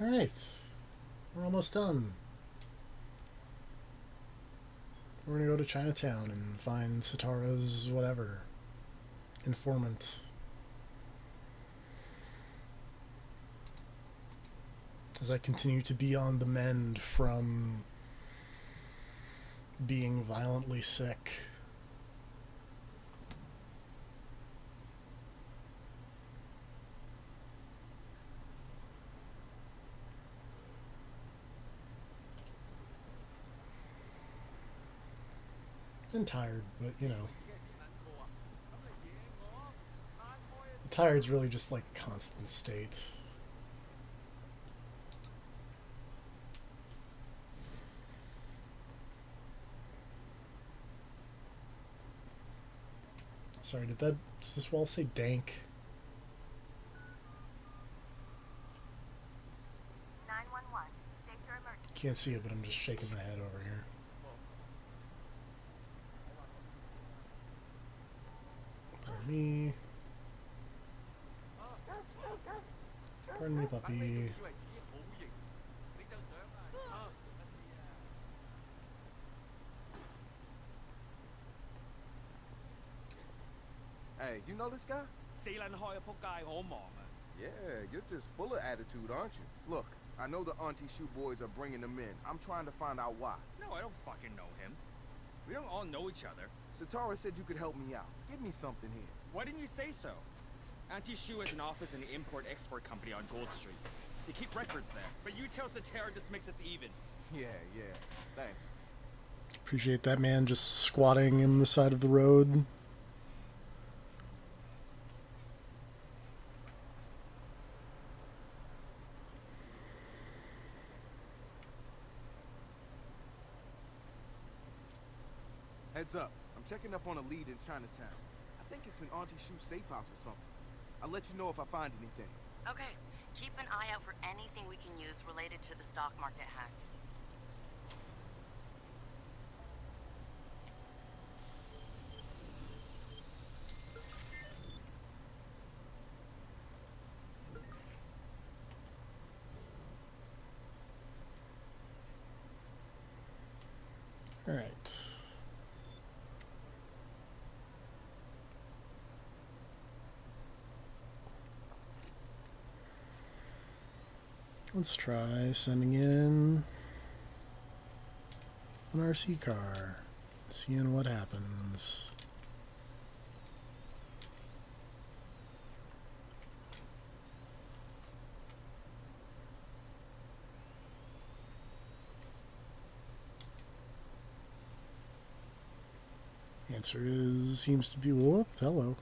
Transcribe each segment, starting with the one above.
Alright. We're almost done. We're gonna go to Chinatown and find Sitara's whatever. Informant. As I continue to be on the mend from being violently sick. And tired, but you know. Tired's really just like a constant state. Sorry, does this wall say dank? 911. State your emergency. Can't see it, but I'm just shaking my head over here. Pardon me. Pardon me, puppy. Hey, you know this guy? 死撚開啊！仆街，我好忙啊！ Yeah, you're just full of attitude, aren't you? Look, I know the Auntie Shoe boys are bringing them in. I'm trying to find out why. No, I don't fucking know him. We don't all know each other. Satara said you could help me out. Give me something here. Why didn't you say so? Auntie Shu has an office in the import-export company on Gold Street. They keep records there. But you tell Satara this makes us even. Yeah, thanks. Appreciate that man just squatting in the side of the road. Heads up. I'm checking up on a lead in Chinatown. I think it's an Auntie Shoe safe house or something. I'll let you know if I find anything. Okay. Keep an eye out for anything we can use related to the stock market hack. All right. Let's try sending in an RC car, seeing what happens. Answer seems to be, whoop, hello.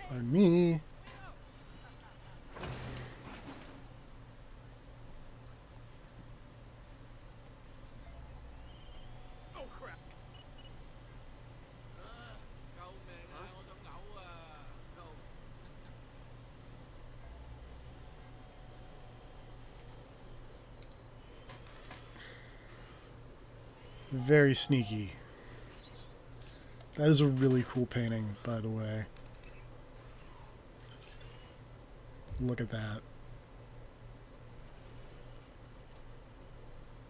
Pardon me. Oh crap! 救命啊！我想嘔啊！ Very sneaky. That is a really cool painting, by the way. Look at that.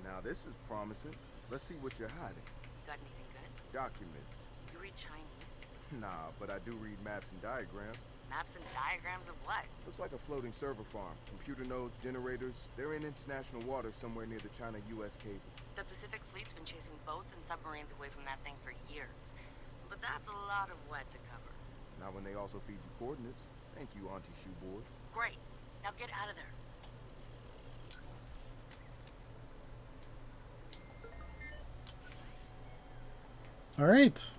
Now this is promising. Let's see what you're hiding. Got anything good? Documents. You read Chinese? Nah, but I do read maps and diagrams. Maps and diagrams of what? Looks like a floating server farm. Computer nodes, generators. They're in international waters somewhere near the China-US cable. The Pacific Fleet's been chasing boats and submarines away from that thing for years. But that's a lot of wet to cover. Not when they also feed you coordinates. Thank you, Auntie Shoe boys. Great. Now get out of there. All right.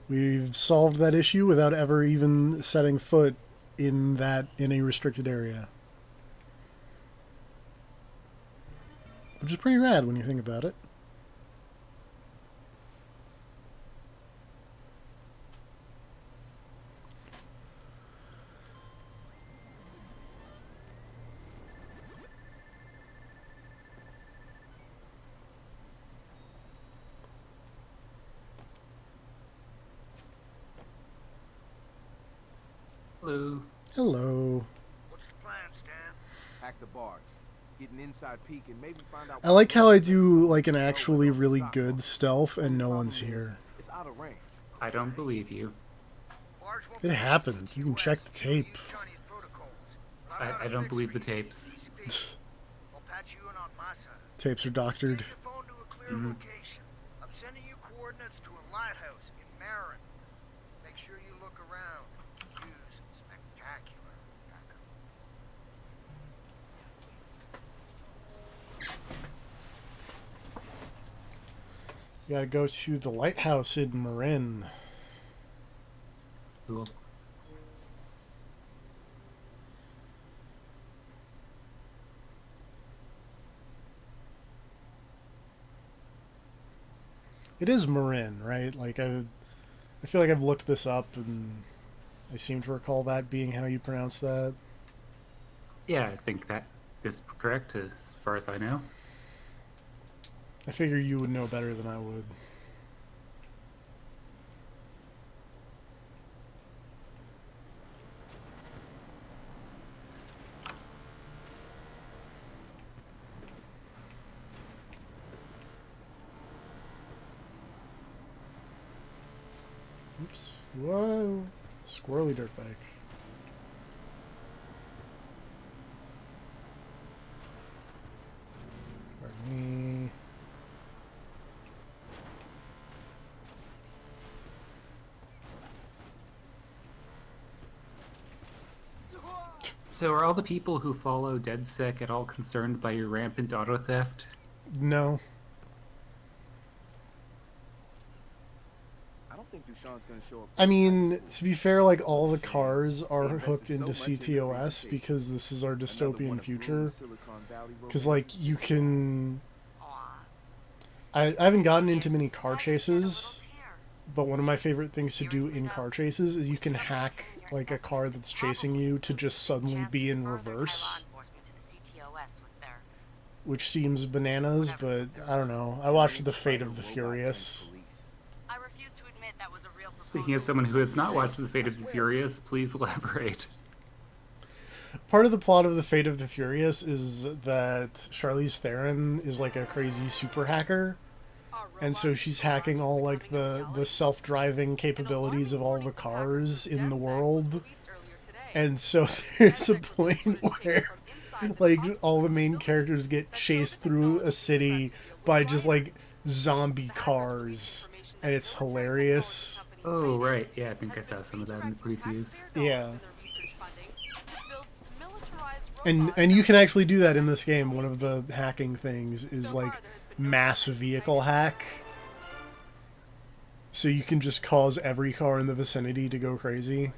We've solved that issue without ever even setting foot in a restricted area. Which is pretty rad when you think about it. Hello. What's the plan, Stan? Hack the barge. Get an inside peek and maybe find out. I like how I do like like an actually really good stealth and no one's here. It's out of range. I don't believe you. Barge won't It be happened. You can CTOS. check the tape. Use Chinese protocols. But I've got I a don't fix believe for the you. tapes. Easy peasy. I'll patch you in on my side. Tapes are doctored. Take your phone to a clear location. I'm sending you coordinates to a lighthouse in Marin. Make sure you look around. Use spectacular backup. You gotta go to the lighthouse in Marin. Cool. It is Marin, right? Like I feel like I've looked this up and I seem to recall that being how you pronounce that. Yeah, I think that is correct as far as I know. I figure you would know better than I would. Oops. Whoa. Squirrely dirtbag. Pardon me. So are all the people who follow DedSec at all concerned by your rampant auto theft? No. I don't think Dushan's gonna show up. I mean, to be fair, like all the cars are They invested hooked so into much in the CTOS presentation. because this is our Another one dystopian of future. ruined Silicon Valley Because romance. like you can, Aw. I haven't gotten into many car Glad you shed a little chases, tear. but one of my favorite things to do in car chases is you can hack like a car that's chasing you to just suddenly Chance be to in further tie law reverse, enforcement to the CTOS with their which seems bananas, but I don't know. I watched The Fate of the Furious. I refuse to admit that was a real Speaking as someone who has not watched The Fate of the Furious, please elaborate. Part of the plot of The Fate of the Furious is that Charlize Theron is like a crazy super hacker, and so she's hacking all like the self-driving capabilities of all the cars in the world. And so there's a point where like all the main characters get chased through a city by just like zombie cars, and it's hilarious. Oh, right. Yeah, I think I saw some of that in the previews. Yeah. And you can actually do that in this game. One of the hacking things is like mass vehicle hack. So you can just cause every car in the vicinity to go crazy.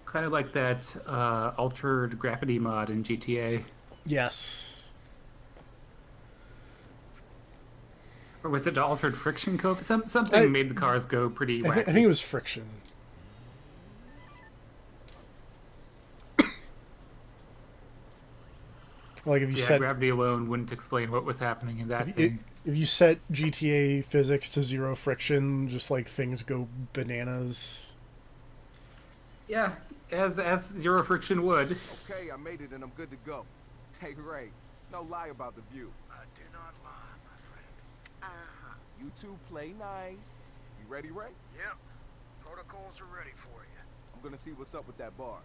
Kind of like that altered gravity mod in GTA. Yes. Or was it altered friction code? Something made the cars go pretty wacky. I think it was friction. Like if you Yeah, set gravity alone wouldn't explain what was happening in that if thing. you set GTA physics to 0 friction, just like things go bananas. Yeah, as zero friction would. Okay, I made it and I'm good to go. Hey Ray, no lie about the view. I do not lie, my friend. Uh-huh. You two play nice. You ready, Ray? Yep. Protocols are ready for you. I'm gonna see what's up with that barge.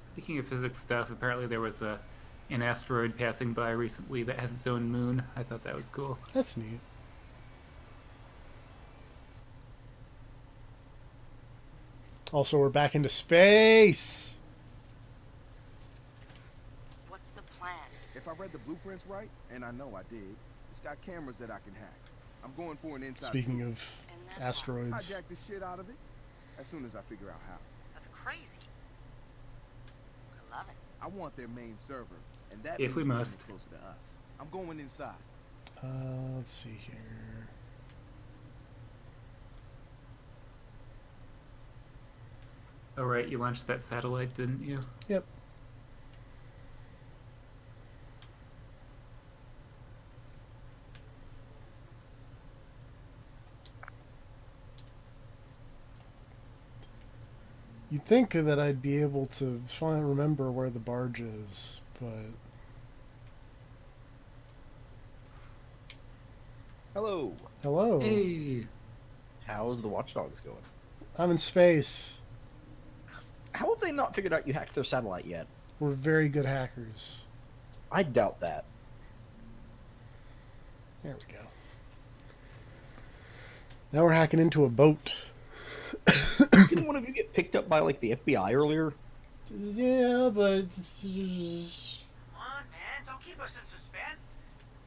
Speaking of physics stuff, apparently there was an asteroid passing by recently that has its own moon. I thought that was cool. That's neat. Also, we're back into space. What's the plan? If I read the blueprints right, and I know I did, it's got cameras that I can hack. I'm going for an inside Speaking peek. of And then asteroids, Hijack the shit out of it as soon as I figure out how. That's crazy. I love it. I want their main server, and that If we means moving must. closer to us. I'm going inside. let's see here. Oh, right, you launched that satellite, didn't you? Yep. You'd think that I'd be able to remember where the barge is, but Hello. hello, Hey. How's the Watchdogs going? I'm in space. How have they not figured out you hacked their satellite yet? We're very good hackers. I doubt that. There we go. Now we're hacking into a boat. Didn't one of you get picked up by, like, the FBI earlier? Yeah, but Come on, man. Don't keep us in suspense.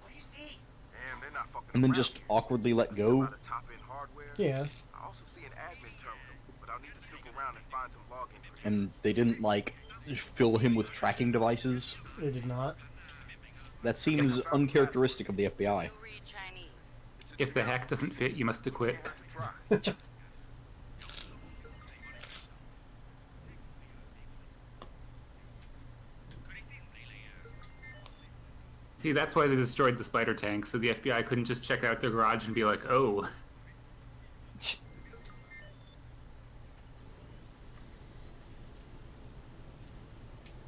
What do you see? Damn, they're not fucking And then around. just awkwardly let I see a go? lot of top-end hardware. yeah, I also see an admin terminal, but I'll need to snoop around and find some login credentials. And they didn't, like, fill him with tracking devices? they did not. That seems uncharacteristic of the FBI. You read Chinese. If the hack doesn't fit, you must acquit. Have to try. See, that's why they destroyed the spider tank, so the FBI couldn't just check out their garage and be like, oh.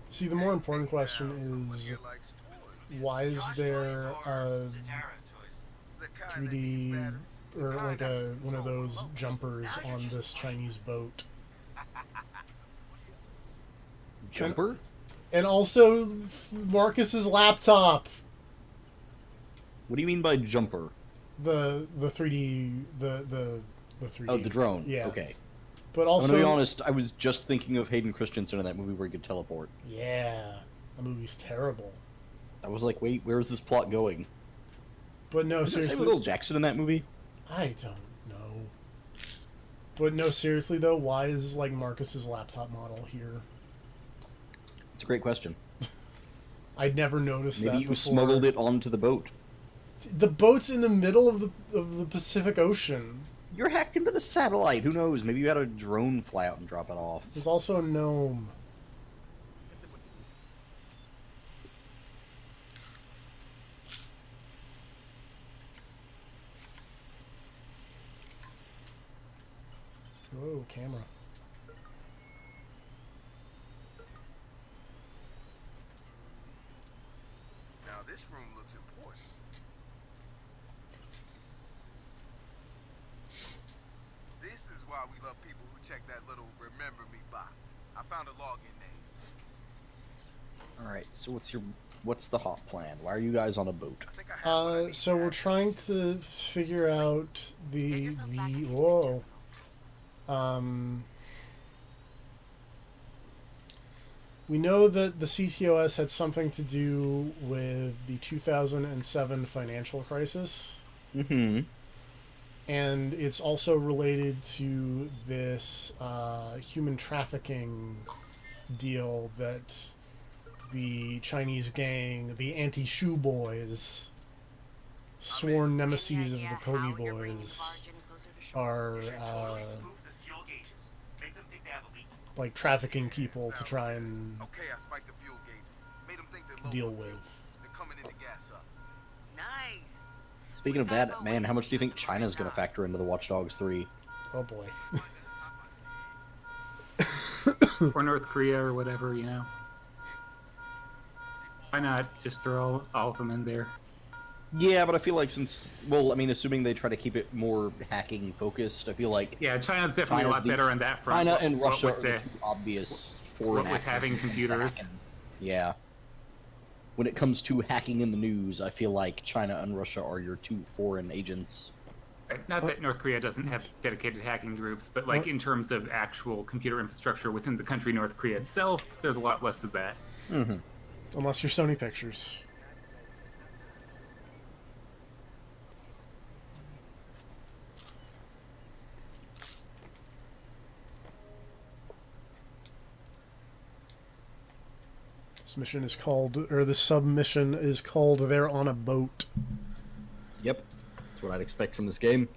See, the more important question is, why is there a 3D or like one of those jumpers on this Chinese boat? Jumper? And also Marcus's laptop. What do you mean by jumper? The 3D the 3D. Oh, the drone. Yeah. Okay. But I'm also gonna be honest, I was just thinking of Hayden Christensen in that movie where he could teleport. yeah, the movie's terrible. I was like, wait, where's this plot going? But no, Is it seriously, Samuel L. Jackson in that movie? I don't know. But no, seriously though, why is like Marcus's laptop model here? It's a great question. I'd never noticed that Maybe you before. smuggled it onto the boat. The boat's in the middle of the Pacific Ocean. You're hacked into the satellite. Who knows? Maybe you had a drone fly out and drop it off. There's also a gnome. Whoa, camera. Now this room looks important. This is why we love people who check that little remember me box. I found a login name. Alright, so what's the hot plan? Why are you guys on a boat? I think I have what I need So to we're access trying this. to figure out Get the yourself back to the whoa. We know that the CTOS had something to do with the 2007 financial crisis, Mm-hmm. and it's also related to this human trafficking deal that the Chinese gang, the Anti-Shoe Boys, sworn nemesis of the Poggy Boys, are Move the fuel gauges. Make them think they have a leak. like trafficking people to try and Okay, I spiked the fuel gauges. Made them think they're low. deal with. They're coming in to gas up. Nice. Speaking of that, man, how much do you think China's gonna factor into the Watch Dogs 3? Oh boy. Or North Korea or whatever, you know. Why not just throw all of them in there? Yeah, but I feel like assuming they try to keep it more hacking focused, I feel like Yeah, China's definitely a China's lot the- better on that front. China and What Russia with are the- the two obvious foreign what with actors having computers. hacking. Yeah. When it comes to hacking in the news, I feel like China and Russia are your two foreign agents. Right, not that North Korea doesn't have dedicated hacking groups, but like in terms of actual computer infrastructure within the country North Korea itself, there's a lot less of that. Mm-hmm. Unless you're Sony Pictures. This mission is called, or the submission is called They're on a Boat. Yep. That's what I'd expect from this game.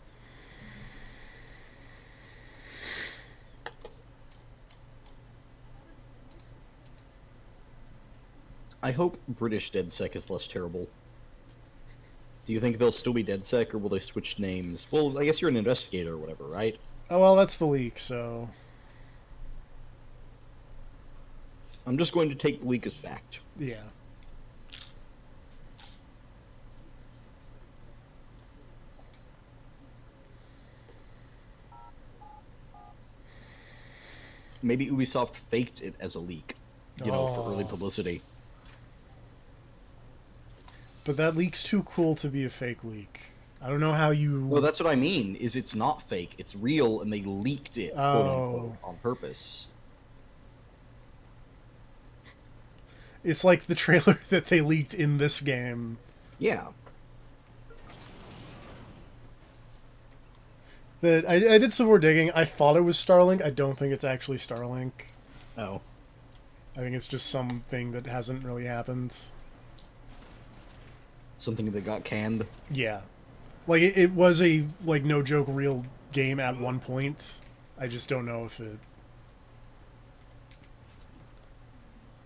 I hope British DedSec is less terrible. Do you think they'll still be DedSec, or will they switch names? Well, I guess you're an investigator or whatever, right? Oh well, that's the leak, so... I'm just going to take the leak as fact. Yeah. Maybe Ubisoft faked it as a leak, for early publicity. But that leak's too cool to be a fake leak. I don't know how you... Well, that's what I mean, is it's not fake, it's real, and they leaked it, quote-unquote, on purpose. It's like the trailer that they leaked in this game. Yeah. That I did some more digging. I thought it was Starlink. I don't think it's actually Starlink. Oh. I think it's just something that hasn't really happened. Something that got canned. Yeah. Like, it was a, like, no joke real game at one point. I just don't know if it...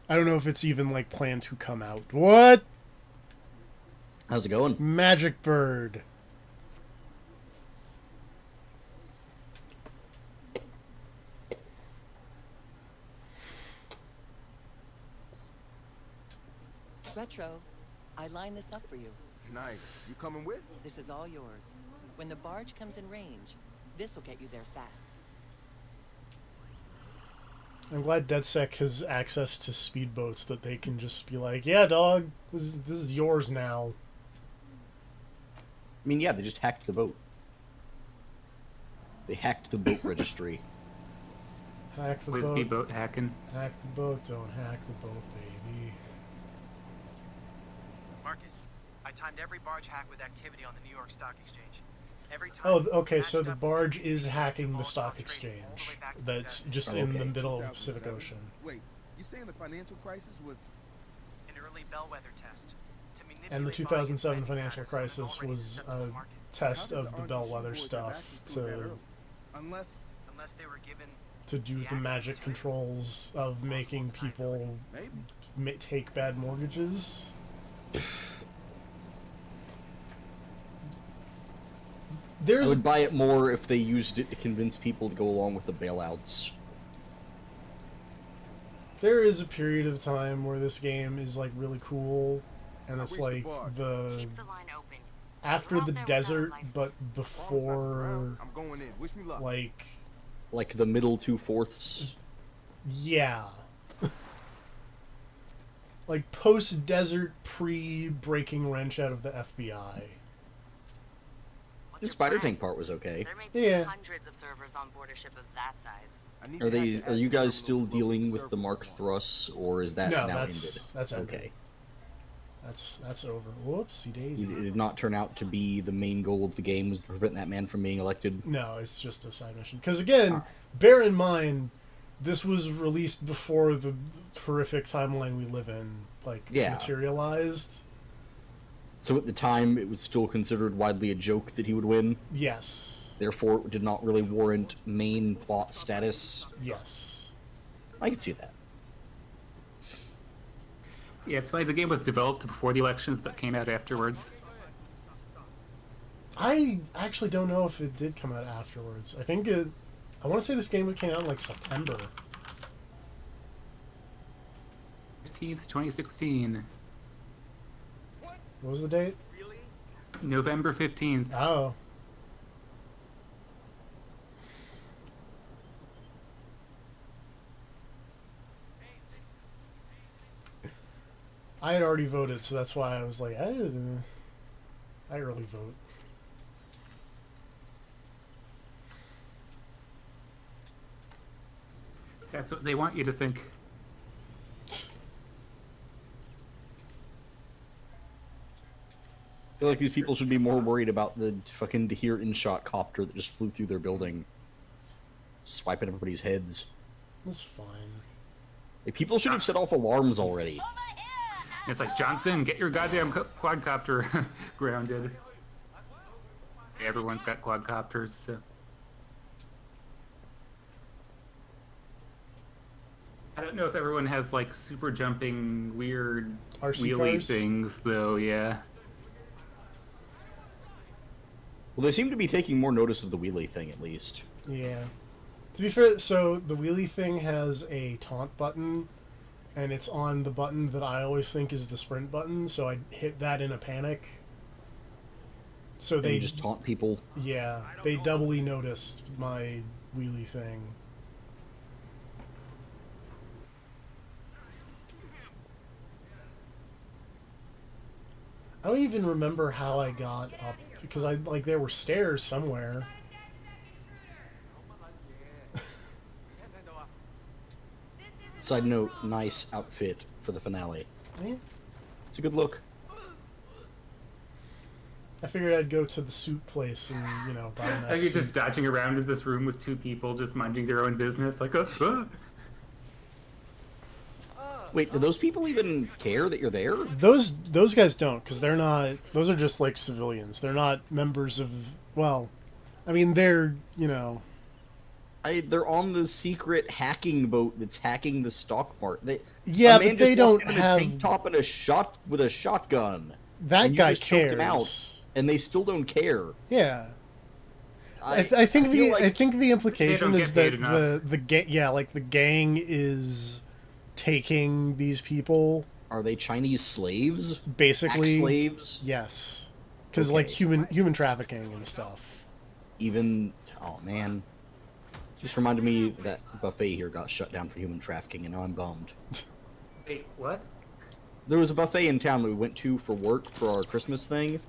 I don't know if it's even, like, planned to come out. What? How's it going? Magic Bird. Retro, I lined this up for you. Nice. You coming with? This is all yours. When the barge comes in range, this will get you there fast. I'm glad DedSec has access to speedboats that they can just be like, yeah, dog, this is yours now. I mean, yeah, they just hacked the boat. They hacked the boat registry. Hack the Whiskey boat. boat hacking. Hack the boat, don't hack the boat, baby. Marcus, I timed every barge hack with activity on the New York Stock Exchange. Every time Oh, okay, so the barge is hacking the stock exchange. That's just in the middle of the Pacific 2007. Ocean. Wait, you saying the financial crisis was... an early bellwether test. To And the manipulate 2007 buying financial patterns crisis already was susceptible a to market. test How did of the Auntie bellwether Shoe Boys have stuff access to it that to early? Unless They were given do the magic controls of making people maybe. take bad mortgages. I There's would buy it more if they used it to convince people to go along with the bailouts. there is a period of time where this game is like really cool, and it's like the Keep the line open. after the desert, but Ball's not the before ground. I'm going in. Wish me luck. Like the middle 2/4. yeah. Like post-desert, pre-breaking wrench out of the FBI. What's The your spider plan? tank part was okay. There may be Yeah. hundreds of servers on board a ship of that size. I need Are to hack they? the Are you admin guys terminal still to open dealing the with the server Mark tomorrow. Thrust, or is that No, now that's ended. Okay. That's over. Whoopsie It daisy. did not turn out to be the main goal of the game was to prevent that man from being elected. No, it's just a side mission. Because again, bear in mind, this was released before the horrific timeline we live in, Yeah. materialized. So at the time, it was still considered widely a joke that he would win. Yes. Therefore, it did not really warrant main plot status. Yes. I can see that. Yeah, it's funny. The game was developed before the elections, but came out afterwards. I actually don't know if it did come out afterwards. I want to say this game came out in like September. 15th, 2016. What was the date? November 15th. Oh. I had already voted, so that's why I was like, I early vote. That's what they want you to think. I feel like these people should be more worried about the fucking Dahir InShot copter that just flew through their building. Swiping everybody's heads. That's fine. Like, people should have set off alarms already. It's like, Johnson, get your goddamn quadcopter grounded. Everyone's got quadcopters, so. I don't know if everyone has, like, super jumping, weird, RC wheelie cars? things, though, yeah. Well, they seem to be taking more notice of the wheelie thing, at least. Yeah. To be fair, so the wheelie thing has a taunt button, and it's on the button that I always think is the sprint button, so I hit that in a panic. So And they you just taunt people. yeah, they doubly noticed my wheelie thing. I don't even remember how I got up because there were stairs somewhere. Side note, nice outfit for the finale. Yeah. It's a good look. I figured I'd go to the suit place and, buy a nice Like you're suit. just dodging around in this room with two people just minding their own business, like, Wait, do those people even care that you're there? Those guys don't, because they're not. Those are just like civilians. They're not members of. Well, I mean, they're They're on the secret hacking boat that's hacking the stock market. Yeah, a man but they just walked don't in in have- a tank top and with a shotgun. that and you guy just choked him out, cares. and they still don't care. Yeah. I think feel I like think the implication get is that paid enough. the gang is taking these people Are they Chinese slaves? basically. Slaves? Yes, because Okay. like human trafficking and stuff. Even oh man, just reminded me that buffet here got shut down for human trafficking, and now I'm bummed. wait, what? There was a buffet in town that we went to for work for our Christmas thing,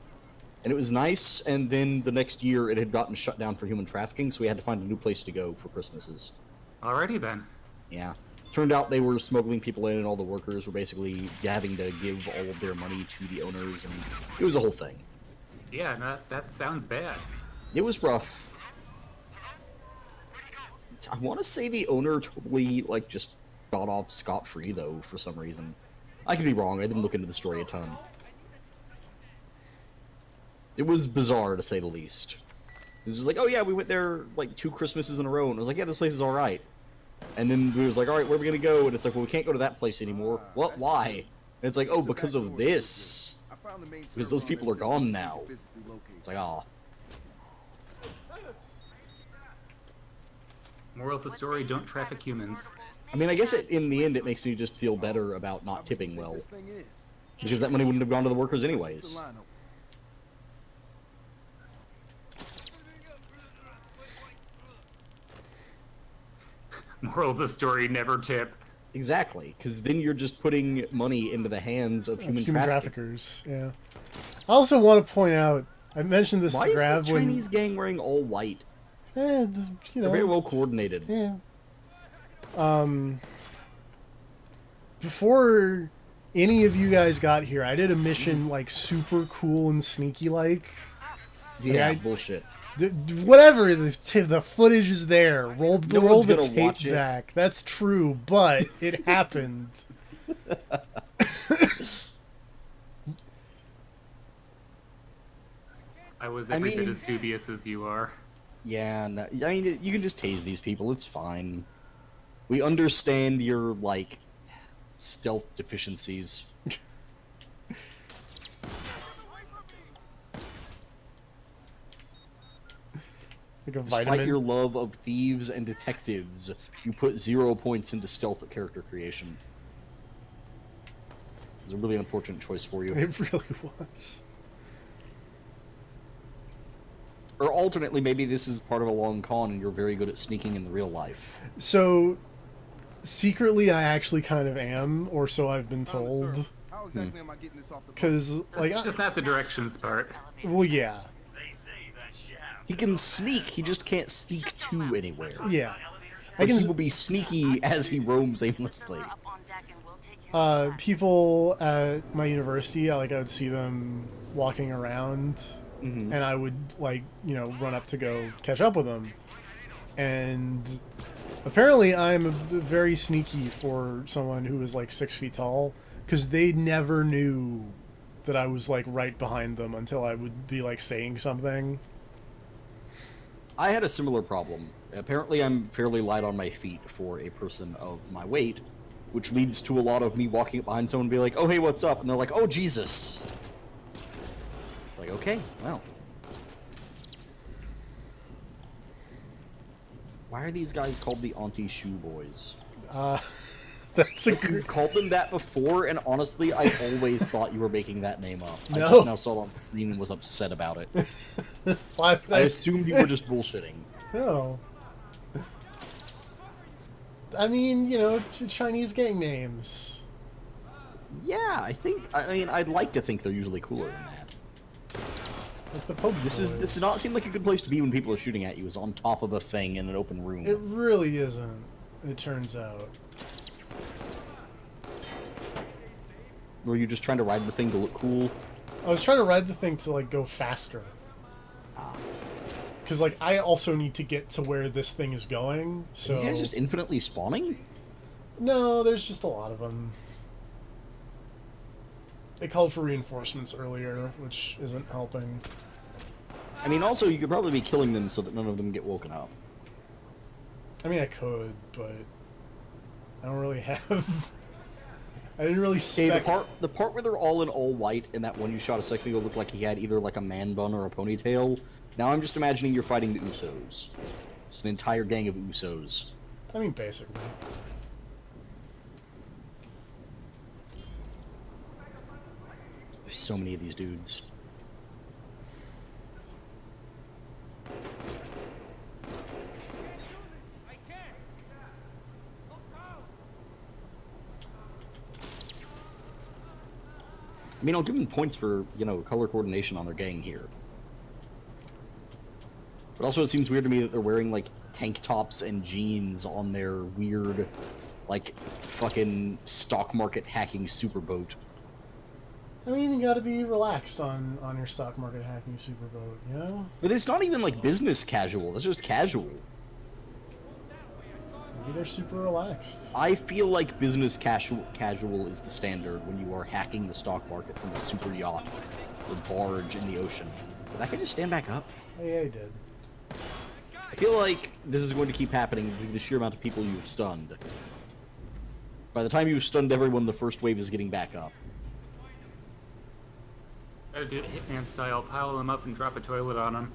and it was nice. And then the next year, it had gotten shut down for human trafficking, so we had to find a new place to go for Christmases. Alrighty then. Yeah. Turned out they were smuggling people in, and all the workers were basically having to give all of their money to the owners, and it was a whole thing. Yeah, that sounds bad. It was rough. I want to say the owner totally, just got off scot-free, though, for some reason. I could be wrong. I didn't look into the story a ton. It was bizarre, to say the least. It was just like, oh yeah, we went there, 2 Christmases in a row, and I was like, yeah, this place is alright. And then we was like, alright, where are we gonna go? And it's like, well, we can't go to that place anymore. What? Why? And it's like, oh, because of this. Because those people are gone now. It's like, ah. Moral of the story, don't traffic humans. I mean, I guess in the end, it makes me just feel better about not tipping well. Because that money wouldn't have gone to the workers anyways. Moral of the story, never tip. Exactly, because then you're just putting money into the hands of human trafficking. traffickers. Yeah. I also want to point out. I mentioned this Why to is Grav this Chinese gang wearing all white? They're They're very well coordinated. Yeah. Before any of you guys got here, I did a mission super cool and sneaky Yeah, I- bullshit. Whatever, the footage is there. Roll No one's the gonna tape watch it. back. That's true, but it happened. I was every mean- bit as dubious as you are. Yeah, no, I mean, you can just tase these people. It's fine. We understand your, stealth deficiencies. Like a Despite vitamin. your love of thieves and detectives, you put 0 points into stealth character creation. It's a really unfortunate choice for you. It really was. Or alternately, maybe this is part of a long con and you're very good at sneaking in the real life. So, secretly, I actually kind of am, or so I've been told. How exactly am I getting this off the boat? Because, It's just not the directions part. well, yeah. He can sneak, he just can't sneak to anywhere. Yeah. But he will be sneaky as he roams aimlessly. Up on deck and we'll take care of People at my university, I would see them walking around, and I would, run up to go catch up with them. And apparently I'm very sneaky for someone who is, 6 feet tall, because they never knew that I was, right behind them until I would be, saying something. I had a similar problem. Apparently I'm fairly light on my feet for a person of my weight, which leads to a lot of me walking up behind someone and be like, oh hey, what's up? And they're like, oh Jesus. It's like, okay, well. Why are these guys called the Auntie Shoe Boys? That's a Like, good... you've called them that before, and honestly, I always thought you were making that name up. I No. just now saw it on screen and was upset about it. Why I assumed you were just bullshitting. No. I mean, you know, Chinese gang names. Yeah, I mean, I'd like to think they're usually cooler than that. Like the Poke This does not seem like a good place to be when people are shooting at you, is on top of a thing in an open room. It really isn't, it turns out. Were you just trying to ride the thing to look cool? I was trying to ride the thing to, like, go faster. Because, like, I also need to get to where this thing is going, so... Is these guys just infinitely spawning? No, there's just a lot of them. They called for reinforcements earlier, which isn't helping. I mean, also, you could probably be killing them so that none of them get woken up. I mean, I could, but... I don't really have... I didn't really Hey, spec... the part where they're all in all white and that one you shot a second ago looked like he had either like a man bun or a ponytail. Now I'm just imagining you're fighting the Usos. It's an entire gang of Usos. I mean, basically. There's so many of these dudes. I mean, I'll give them points for, you know, color coordination on their gang here. But also it seems weird to me that they're wearing, like, tank tops and jeans on their weird, like, fucking stock market hacking superboat. I mean, you gotta be relaxed on your stock market hacking superboat, you know? But it's not even, like, business casual. That's just casual. Maybe they're super relaxed. I feel like business casual is the standard when you are hacking the stock market from a super yacht or barge in the ocean. Did that guy just stand back up? Yeah, he did. I feel like this is going to keep happening due to the sheer amount of people you've stunned. By the time you've stunned everyone, the first wave is getting back up. Gotta do it Hitman style, pile them up and drop a toilet on them.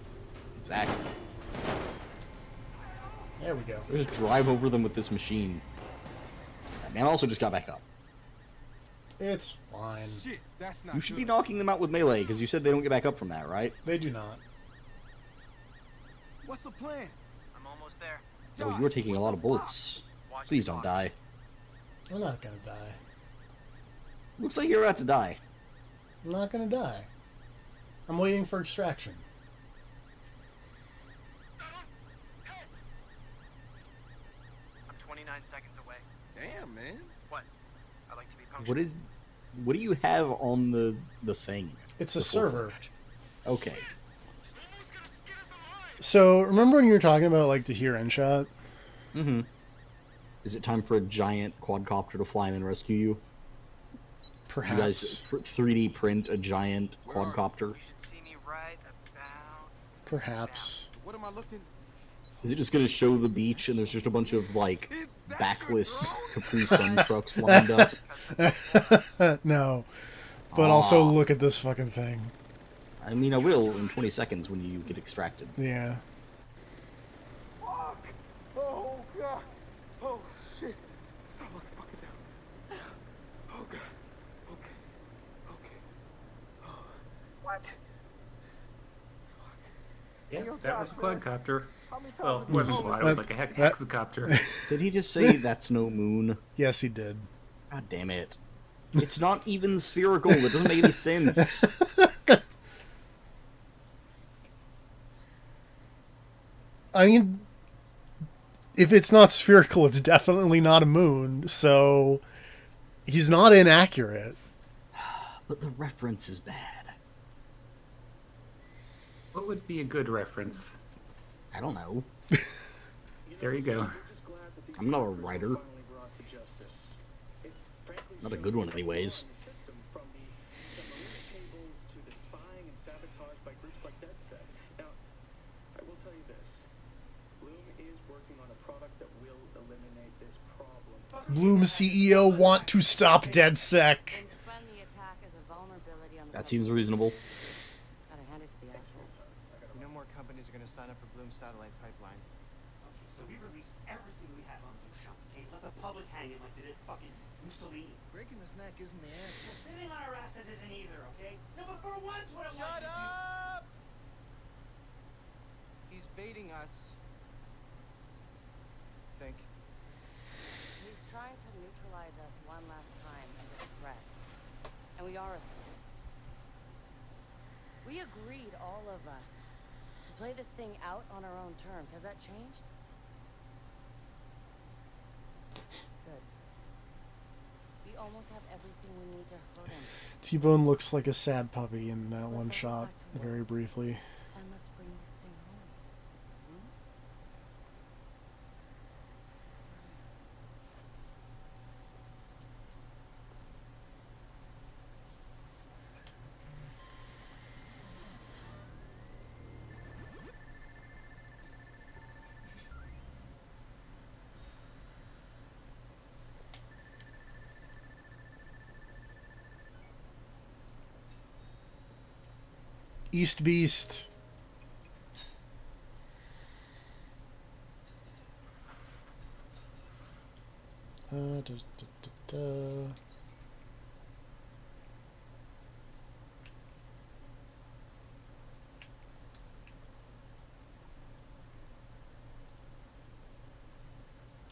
Exactly. There we go. Just drive over them with this machine. That man also just got back up. It's fine. Shit, that's not You should good. be knocking them out with melee, because you said they don't get back up from that, right? They do not. What's the plan? I'm almost there. Oh, you were taking a lot of bullets. Watch Please the don't clock. die. I'm not gonna die. Looks like you're about to die. I'm not gonna die. I'm waiting for extraction. I'm 29 seconds away. Damn, man. What? I like to be punctual. What do you have on the thing? It's a The server. forklift? Okay. So, remember when you were talking about, like, the here end shot? Mm-hmm. Is it time for a giant quadcopter to fly in and rescue you? Perhaps. You guys 3D print a giant quadcopter? You should see me right about... Perhaps. What am I looking? Is it just gonna show the beach and there's just a bunch of, like, backless Capri Sun trucks lined up? No. But also, Aw. look at this fucking thing. I mean, I will in 20 seconds when you get extracted. Yeah. Fuck! Oh god! Oh shit! Stop looking fucking down. Oh god. Okay. Okay. Oh. What? Yeah, Yo, that was a Josh, man. quadcopter. How many times Well, have it you wasn't told a us quad, it was that- like a that- hexacopter. Did he just say that's no moon? Yes, he did. God damn it. It's not even spherical. It doesn't make any sense. I mean, if it's not spherical, it's definitely not a moon, so he's not inaccurate. But the reference is bad. What would be a good reference? I don't know. There you go. I'm not a writer. Not a good one, anyways. Bloom CEO want to stop DedSec. That seems reasonable. Gotta hand it to the asshole. You know more companies are going to sign up for Bloom's satellite pipeline. So we release everything we have on Blue Shop, okay? Let the public hang it like they did fucking Mussolini. Breaking his neck isn't the answer. Sitting on our asses isn't either, okay? So but for once what I want Shut you to up! He's baiting us. Think. He's trying to neutralize us one last time as a threat. And we are a threat. We agreed, all of us, to play this thing out on our own terms. Has that changed? Good. We almost have everything we need to hurt him. T-Bone looks like a sad puppy in that one shot, very briefly. And let's bring this thing home. Hmm? East Beast. Da, da, da, da.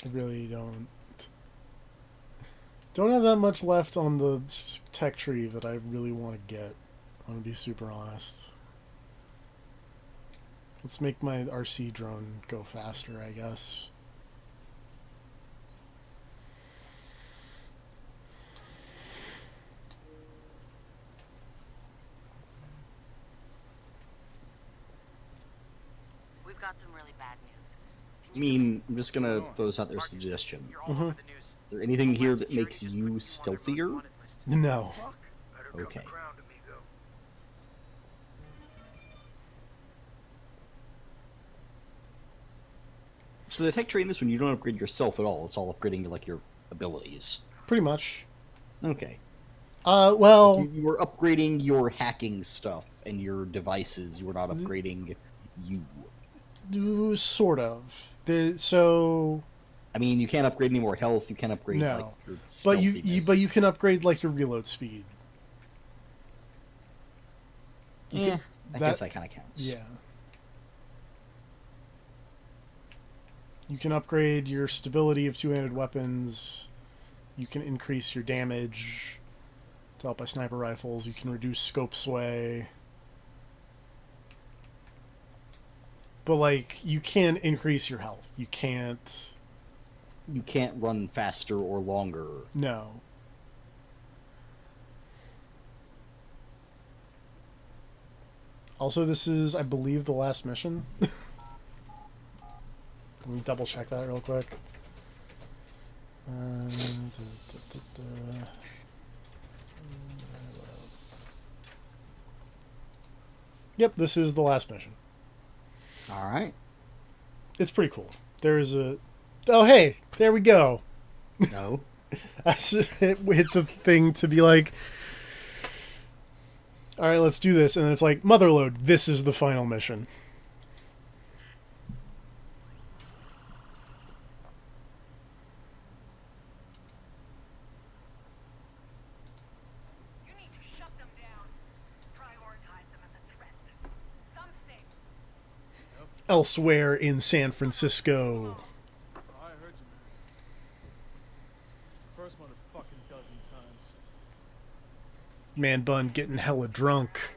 I really don't have that much left on the tech tree that I really want to get. I'm gonna be super honest. Let's make my RC drone go faster, I guess. We've got some really bad news. I mean, I'm just gonna throw this out there as a suggestion. You're all over the news. Is there anything here that makes you stealthier? No. Better come Okay. to ground, amigo. So the tech tree in this one, you don't upgrade yourself at all. It's all upgrading like your abilities. Pretty much. Okay. Well, You were upgrading your hacking stuff and your devices. You were not upgrading you. Sort of. So I mean, you can't upgrade any more health. You can't upgrade no, like your but stealthiness. you can upgrade like your reload speed. Yeah, I guess that kind of counts. Yeah. You can upgrade your stability of two-handed weapons. You can increase your damage to help by sniper rifles. You can reduce scope sway. But, like, you can increase your health. You can't... You can't run faster or longer. No. Also, this is, I believe, the last mission. Let me double check that real quick. Yep, this is the last mission. All right. It's pretty cool. There's a... Oh, hey! There we go! No. I hit the thing to be like... Alright, let's do this. And then it's like, Motherload, this is the final mission. You need to shut them down. Prioritize them as a threat. Something. Elsewhere in San Francisco. I heard you, man. First motherfucking dozen times. Man Bun getting hella drunk.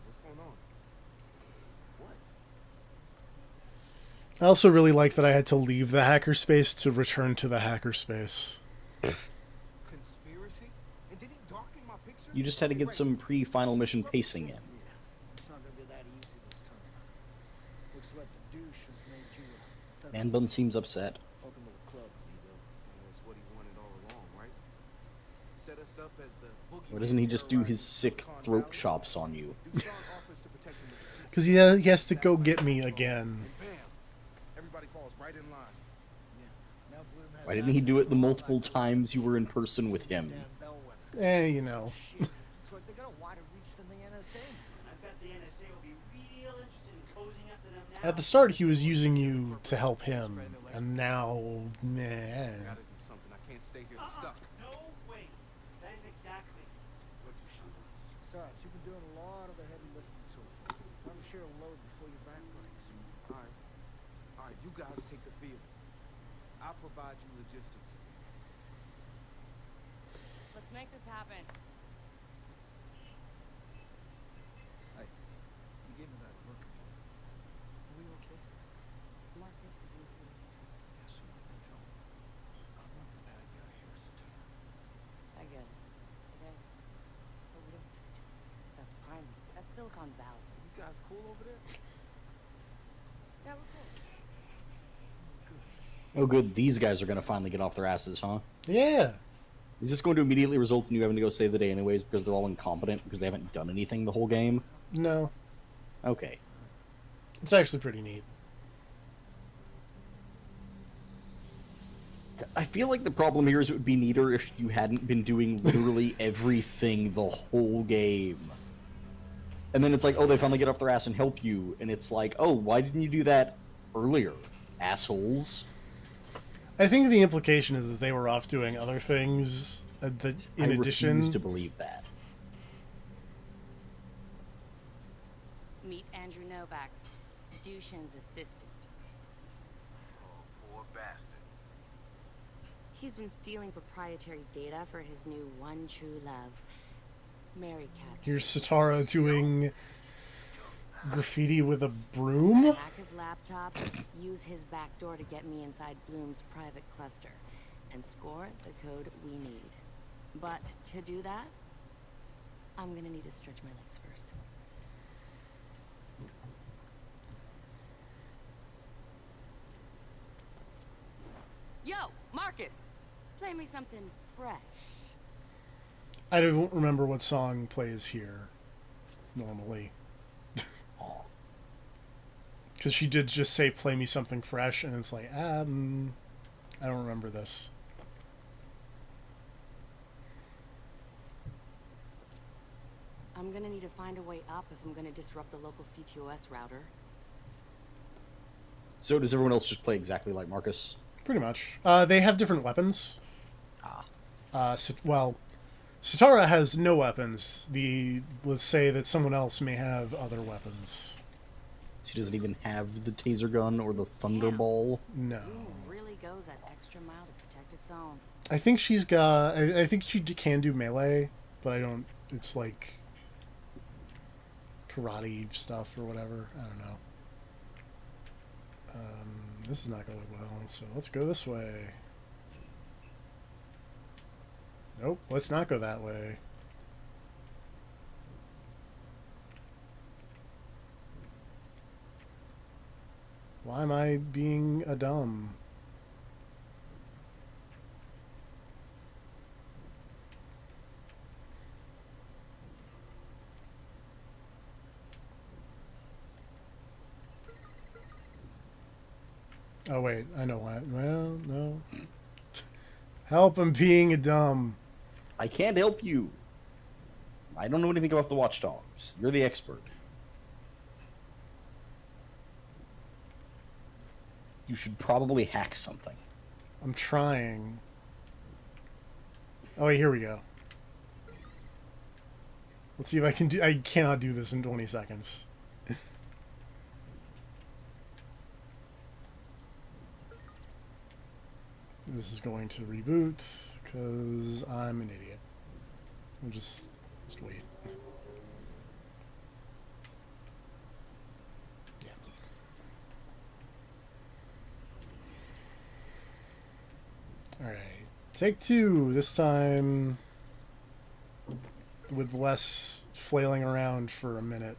What's going on? What? I also really like that I had to leave the hackerspace to return to the hackerspace. Conspiracy? And did he darken my picture? You just had to get some pre-final mission pacing in. It's not gonna be that easy this time. Looks like the douche has made you a Man Bun seems upset. Welcome to the club, amigo. That's what he wanted all along, right? Set us up as the boogie. Why doesn't he just do his sick throat chops on you? Because he has to go get me again. Pay right in line. Now Bloom has Why didn't he do it the multiple times you were in person with him? You know. It's like they got a wider reach than the NSA. I bet the NSA will be real interested in cozying up to them now. At the start, he was using you to help him, and now, nah. Gotta do something. I can't stay here stuck. No way. That is exactly what you should do. Sarge, you've been doing a lot of the heavy lifting so far. Time to share a load before your back breaks. All right, you guys take the field. I'll provide you logistics. Let's make this happen. Hey, you gave me that look. Are we okay? Marcus is in serious trouble. Yes, sir. I'm not the bad guy here, Satara. I get it. Okay? But we don't have to see each other. That's Prime. That's Silicon Valley. You guys cool over there? Yeah, we're cool. Oh, good. These guys are going to finally get off their asses, huh? Yeah. Is this going to immediately result in you having to go save the day anyways because they're all incompetent because they haven't done anything the whole game? No. Okay. It's actually pretty neat. I feel like the problem here is it would be neater if you hadn't been doing literally everything the whole game. And then it's like, oh, they finally get off their ass and help you. And it's like, oh, why didn't you do that earlier, assholes? I think the implication is that they were off doing other things that, in I addition. refuse to believe that. Meet Andrew Novak, Dushin's assistant. Oh, poor bastard. He's been stealing proprietary data for his new one true love, Mary Cat. Here's Satara doing graffiti with a broom. Hack his laptop, use his back door to get me inside Bloom's private cluster, and score the code we need. But to do that, I'm gonna need to stretch my legs first. Yo, Marcus! Play me something fresh. I don't remember what song plays here normally. Because she did just say, play me something fresh, and it's like, I don't remember this. I'm gonna need to find a way up if I'm gonna disrupt the local CTOS router. So does everyone else just play exactly like Marcus? Pretty much. They have different weapons. Well, Satara has no weapons. Let's say that someone else may have other weapons. She doesn't even have the taser gun or the thunderball. No. Bloom really goes that extra mile to protect its own. I think she's got. I think she can do melee, but I don't. It's like karate stuff or whatever. I don't know. This is not going well, so let's go this way. Nope, let's not go that way. Why am I being a dumb? Oh wait, I know why. Well, no. Help, I'm being a dumb. I can't help you. I don't know anything about the Watchdogs. You're the expert. You should probably hack something. I'm trying. Oh wait, here we go. Let's see if I can do. I cannot do this in 20 seconds. This is going to reboot because I'm an idiot. We'll just wait. Yeah. All right. Take two. This time with less flailing around for a minute.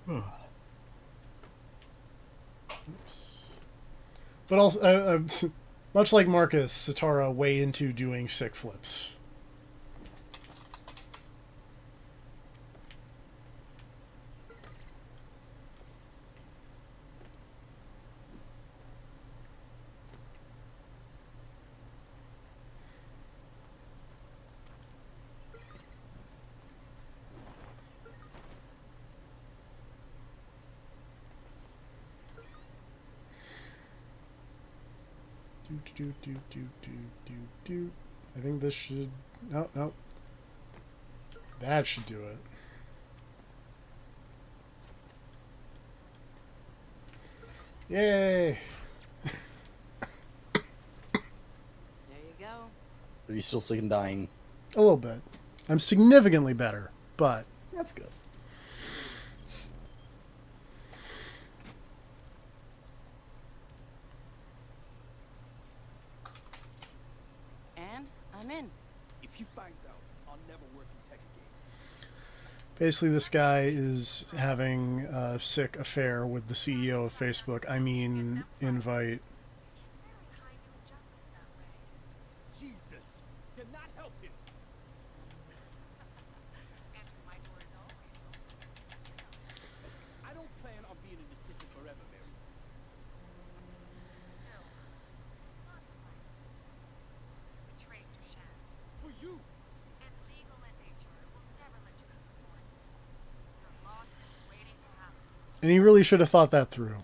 Oops. But also, much like Marcus, Satara way into doing sick flips. Do. I think this should... No. That should do it. Yay! There you go. Are you still sick and dying? A little bit. I'm significantly better, but... That's good. And I'm in. If he finds out, I'll never work in tech again. Basically, this guy is having a sick affair with the CEO of Facebook. I mean, invite. Jesus, you're not helping. I don't plan on being an assistant forever, Mary. Betrayed Dushan. For you. And legal and HR will never let you go to court. Your lawsuit waiting to happen. And he really should have thought that through.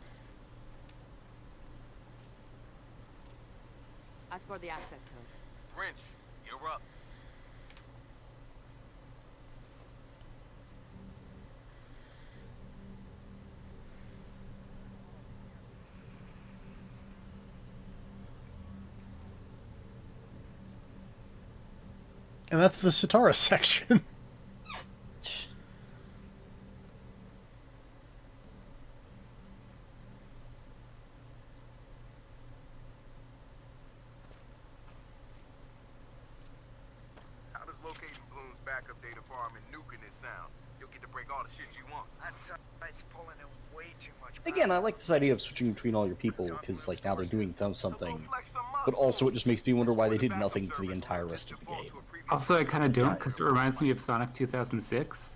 I scored the access code. Wrench, you're up. And that's the Satara section. How does locating Bloom's backup data farm and nuking it sound? You'll get to break all the shit you want. That site's pulling in way too much. Again, I like this idea of switching between all your people, because like now they're doing something, but also it just makes me wonder why they did nothing for the entire rest of the game. Also, I kind of don't, because it reminds me of Sonic 2006.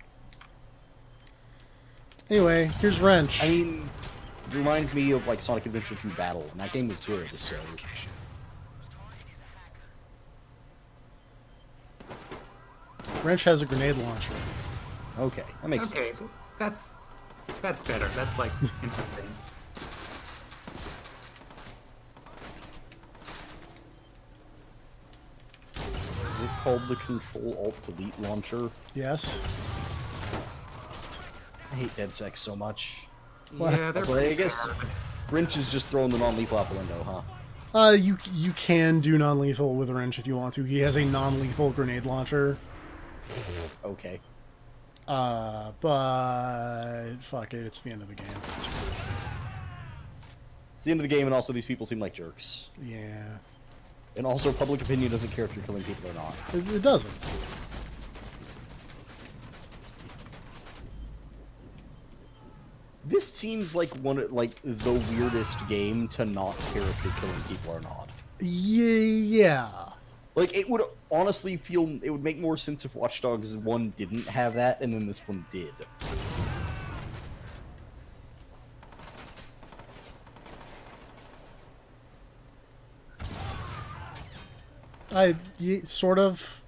Anyway, here's Wrench. I mean, it reminds me of like Sonic Adventure 2 Battle, and that game was good, so... Wrench has a grenade launcher. Okay, that makes Okay, sense. that's better. That's like interesting. Is it called the Control-Alt-Delete launcher? Yes. I hate Dead Sex so much. Yeah, they're Also, I guess Wrench is just throwing the non-lethal out the window, huh? You can do non-lethal with Wrench if you want to. He has a non-lethal grenade launcher. Okay. But fuck it, it's the end of the game. It's the end of the game, and also these people seem like jerks. Yeah. And also, public opinion doesn't care if you're killing people or not. It doesn't. This seems like the weirdest game to not care if you're killing people or not. Yeah. Like, it would honestly it would make more sense if Watch Dogs 1 didn't have that, and then this one did. Sort of.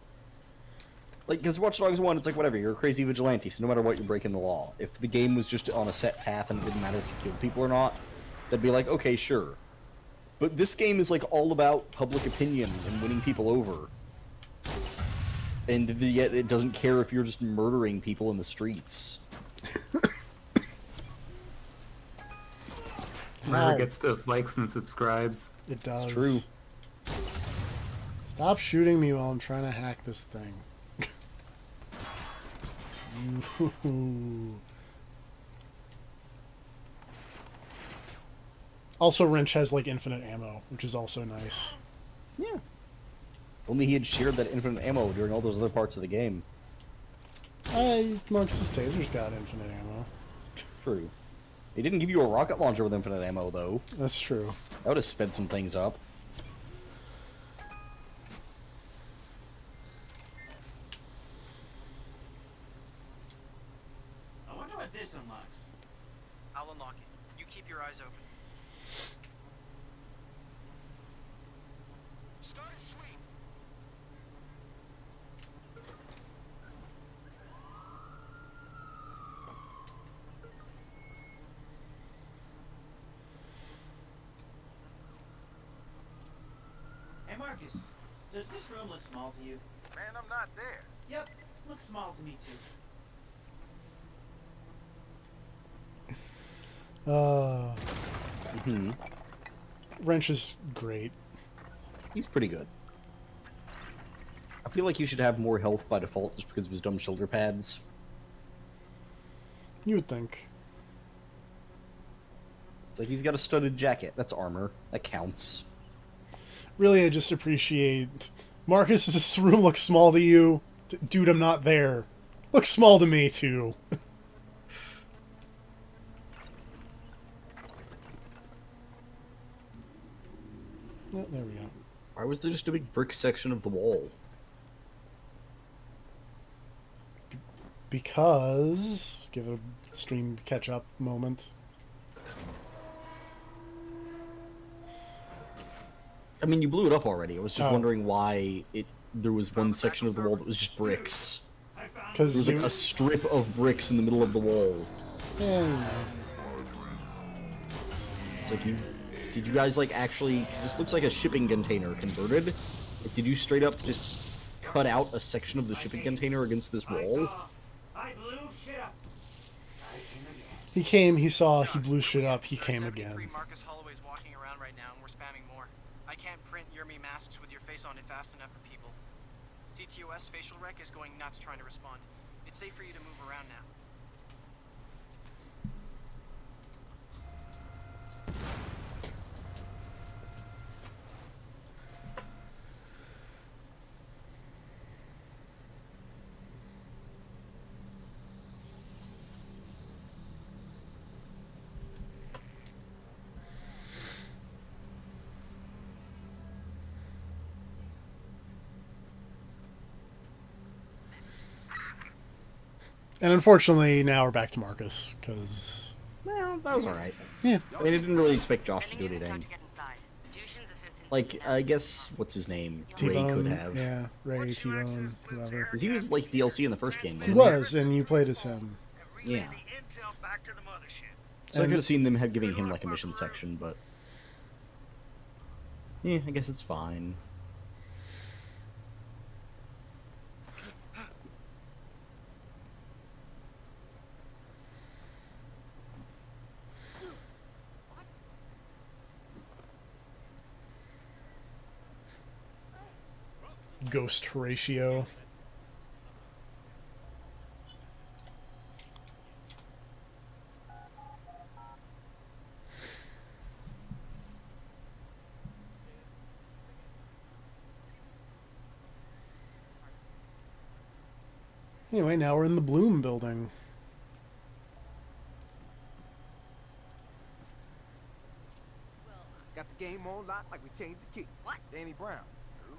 Like, because Watch Dogs 1, it's like, whatever, you're a crazy vigilante, so no matter what, you're breaking the law. If the game was just on a set path and it didn't matter if you killed people or not, they'd be like, okay, sure. But this game is, like, all about public opinion and winning people over. And yet it doesn't care if you're just murdering people in the streets. Murder gets those likes and subscribes. It does. It's true. Stop shooting me while I'm trying to hack this thing. Also, Wrench has like infinite ammo, which is also nice. Yeah. If only he had shared that infinite ammo during all those other parts of the game. Marcus's taser's got infinite ammo. True. They didn't give you a rocket launcher with infinite ammo, though. That's true. That would have sped some things up. I wonder what this unlocks. I'll unlock it. You keep your eyes open. Start a sweep. Hey, Marcus. Does this room look small to you? Man, I'm not there. Yep. Looks small to me, too. Wrench is great. He's pretty good. I feel like he should have more health by default just because of his dumb shoulder pads. You would think. It's like he's got a studded jacket. That's armor. That counts. Really, I just appreciate... Marcus, does this room look small to you? Dude, I'm not there. Looks small to me, too. Oh, there we go. Why was there just a big brick section of the wall? Because... Let's give it a stream catch-up moment. I mean, you blew it up already. I was just Oh. wondering why there was one section of the wall that was just bricks. There Because was like a strip of bricks in the middle of the wall. It's like did you guys like actually, because this looks like a shipping container converted. Like, did you straight up just cut out a section of the shipping container against this wall? I blew shit up. He came, he saw, he blew shit up, he came 73 again. Marcus Holloway's walking around right now, and we're spamming more. I can't print your me masks with your face on it fast enough for people. CTOS facial rec is going nuts trying to respond. It's safe for you to move around now. And unfortunately, now we're back to Marcus, because... Well, that was alright. Yeah. I mean, I didn't really expect Josh to do anything. Like, I guess, what's his name? Ray could T-Bone, have. yeah, Ray, T-Bone, whoever. Because he was like DLC in the first game, He wasn't was, and you played as him. Yeah. Intel back to the mothership. So I could have seen them giving him like a mission section, but yeah, I guess it's fine. Ghost ratio. Anyway, now we're in the Bloom building. Got the game on lock like we changed the key. What? Danny Brown. Who?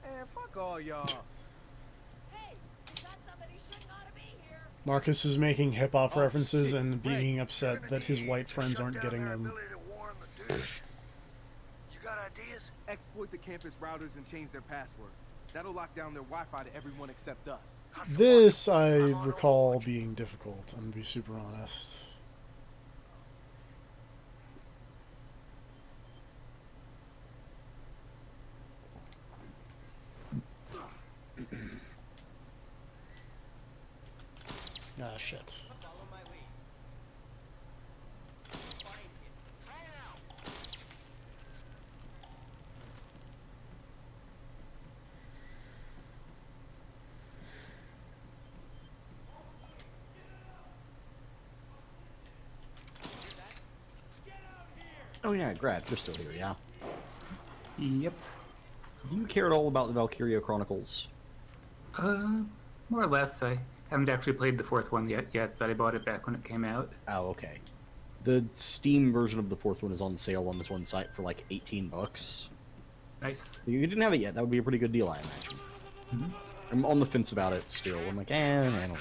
Man, fuck all y'all. Hey, you got somebody shouldn't ought to be here. Marcus is making hip-hop Oh, references shit. and being upset that his white friends aren't Shut down getting their them. ability to warn the dudes. You got ideas? Exploit the campus routers and change their password. That'll lock down their Wi-Fi to everyone except us. This I recall being difficult, I'm gonna be super honest. Ah, shit. Oh yeah, Grad, you're still here, yeah. Yep. You care at all about the Valkyria Chronicles? More or less. I Haven't actually played the fourth one yet, but I bought it back when it came out. Oh, okay. The Steam version of the fourth one is on sale on this one site for like $18. Nice. If you didn't have it yet, that would be a pretty good deal, I imagine. Mm-hmm. I'm on the fence about it still. I'm like, I don't know.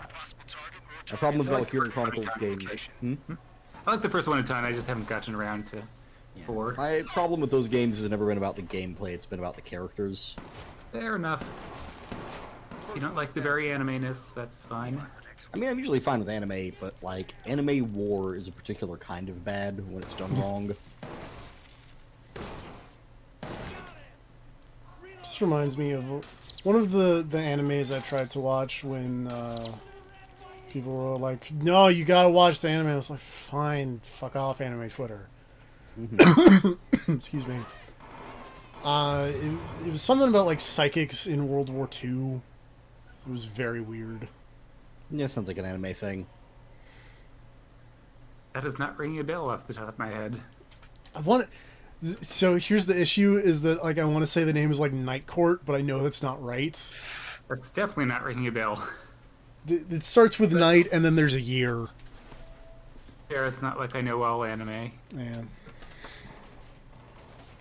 My problem with Valkyria Chronicles game. I like the first one a ton. I just haven't gotten around to 4. My problem with those games has never been about the gameplay. It's been about the characters. Fair enough. If you don't like the very anime-ness, that's fine. I mean, I'm usually fine with anime, but like anime war is a particular kind of bad when it's done wrong. Just reminds me of one of the animes I tried to watch when people were like, "No, you gotta watch the anime." I was like, "Fine, fuck off, anime Twitter." Excuse me. It was something about like psychics in World War II. It was very weird. Yeah, sounds like an anime thing. That is not ringing a bell off the top of my head. So here's the issue: is that like I want to say the name is like Night Court, but I know that's not right. That's definitely not ringing a bell. It starts with night, and then there's a year. Yeah, it's not like I know all anime. Yeah.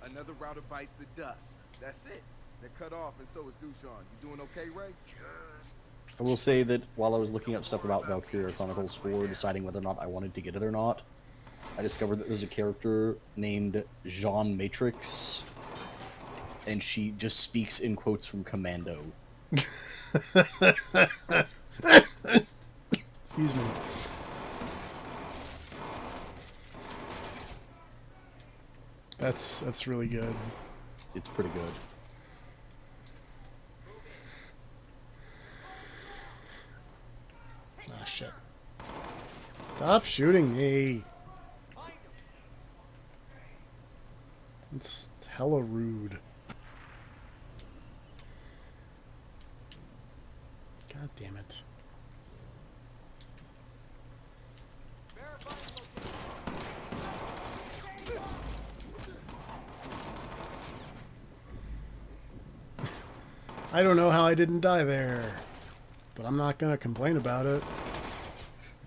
Another router bites the dust. That's it. They're cut off, and so is Dushan. You doing okay, Ray? I will say that while I was looking up stuff about Valkyria Chronicles 4, deciding whether or not I wanted to get it or not, I discovered that there's a character named Jean Matrix, and she just speaks in quotes from Commando. Excuse me. That's really good. It's pretty good. Ah, shit. Stop shooting me. It's hella rude. God damn it. I don't know how I didn't die there, but I'm not gonna complain about it.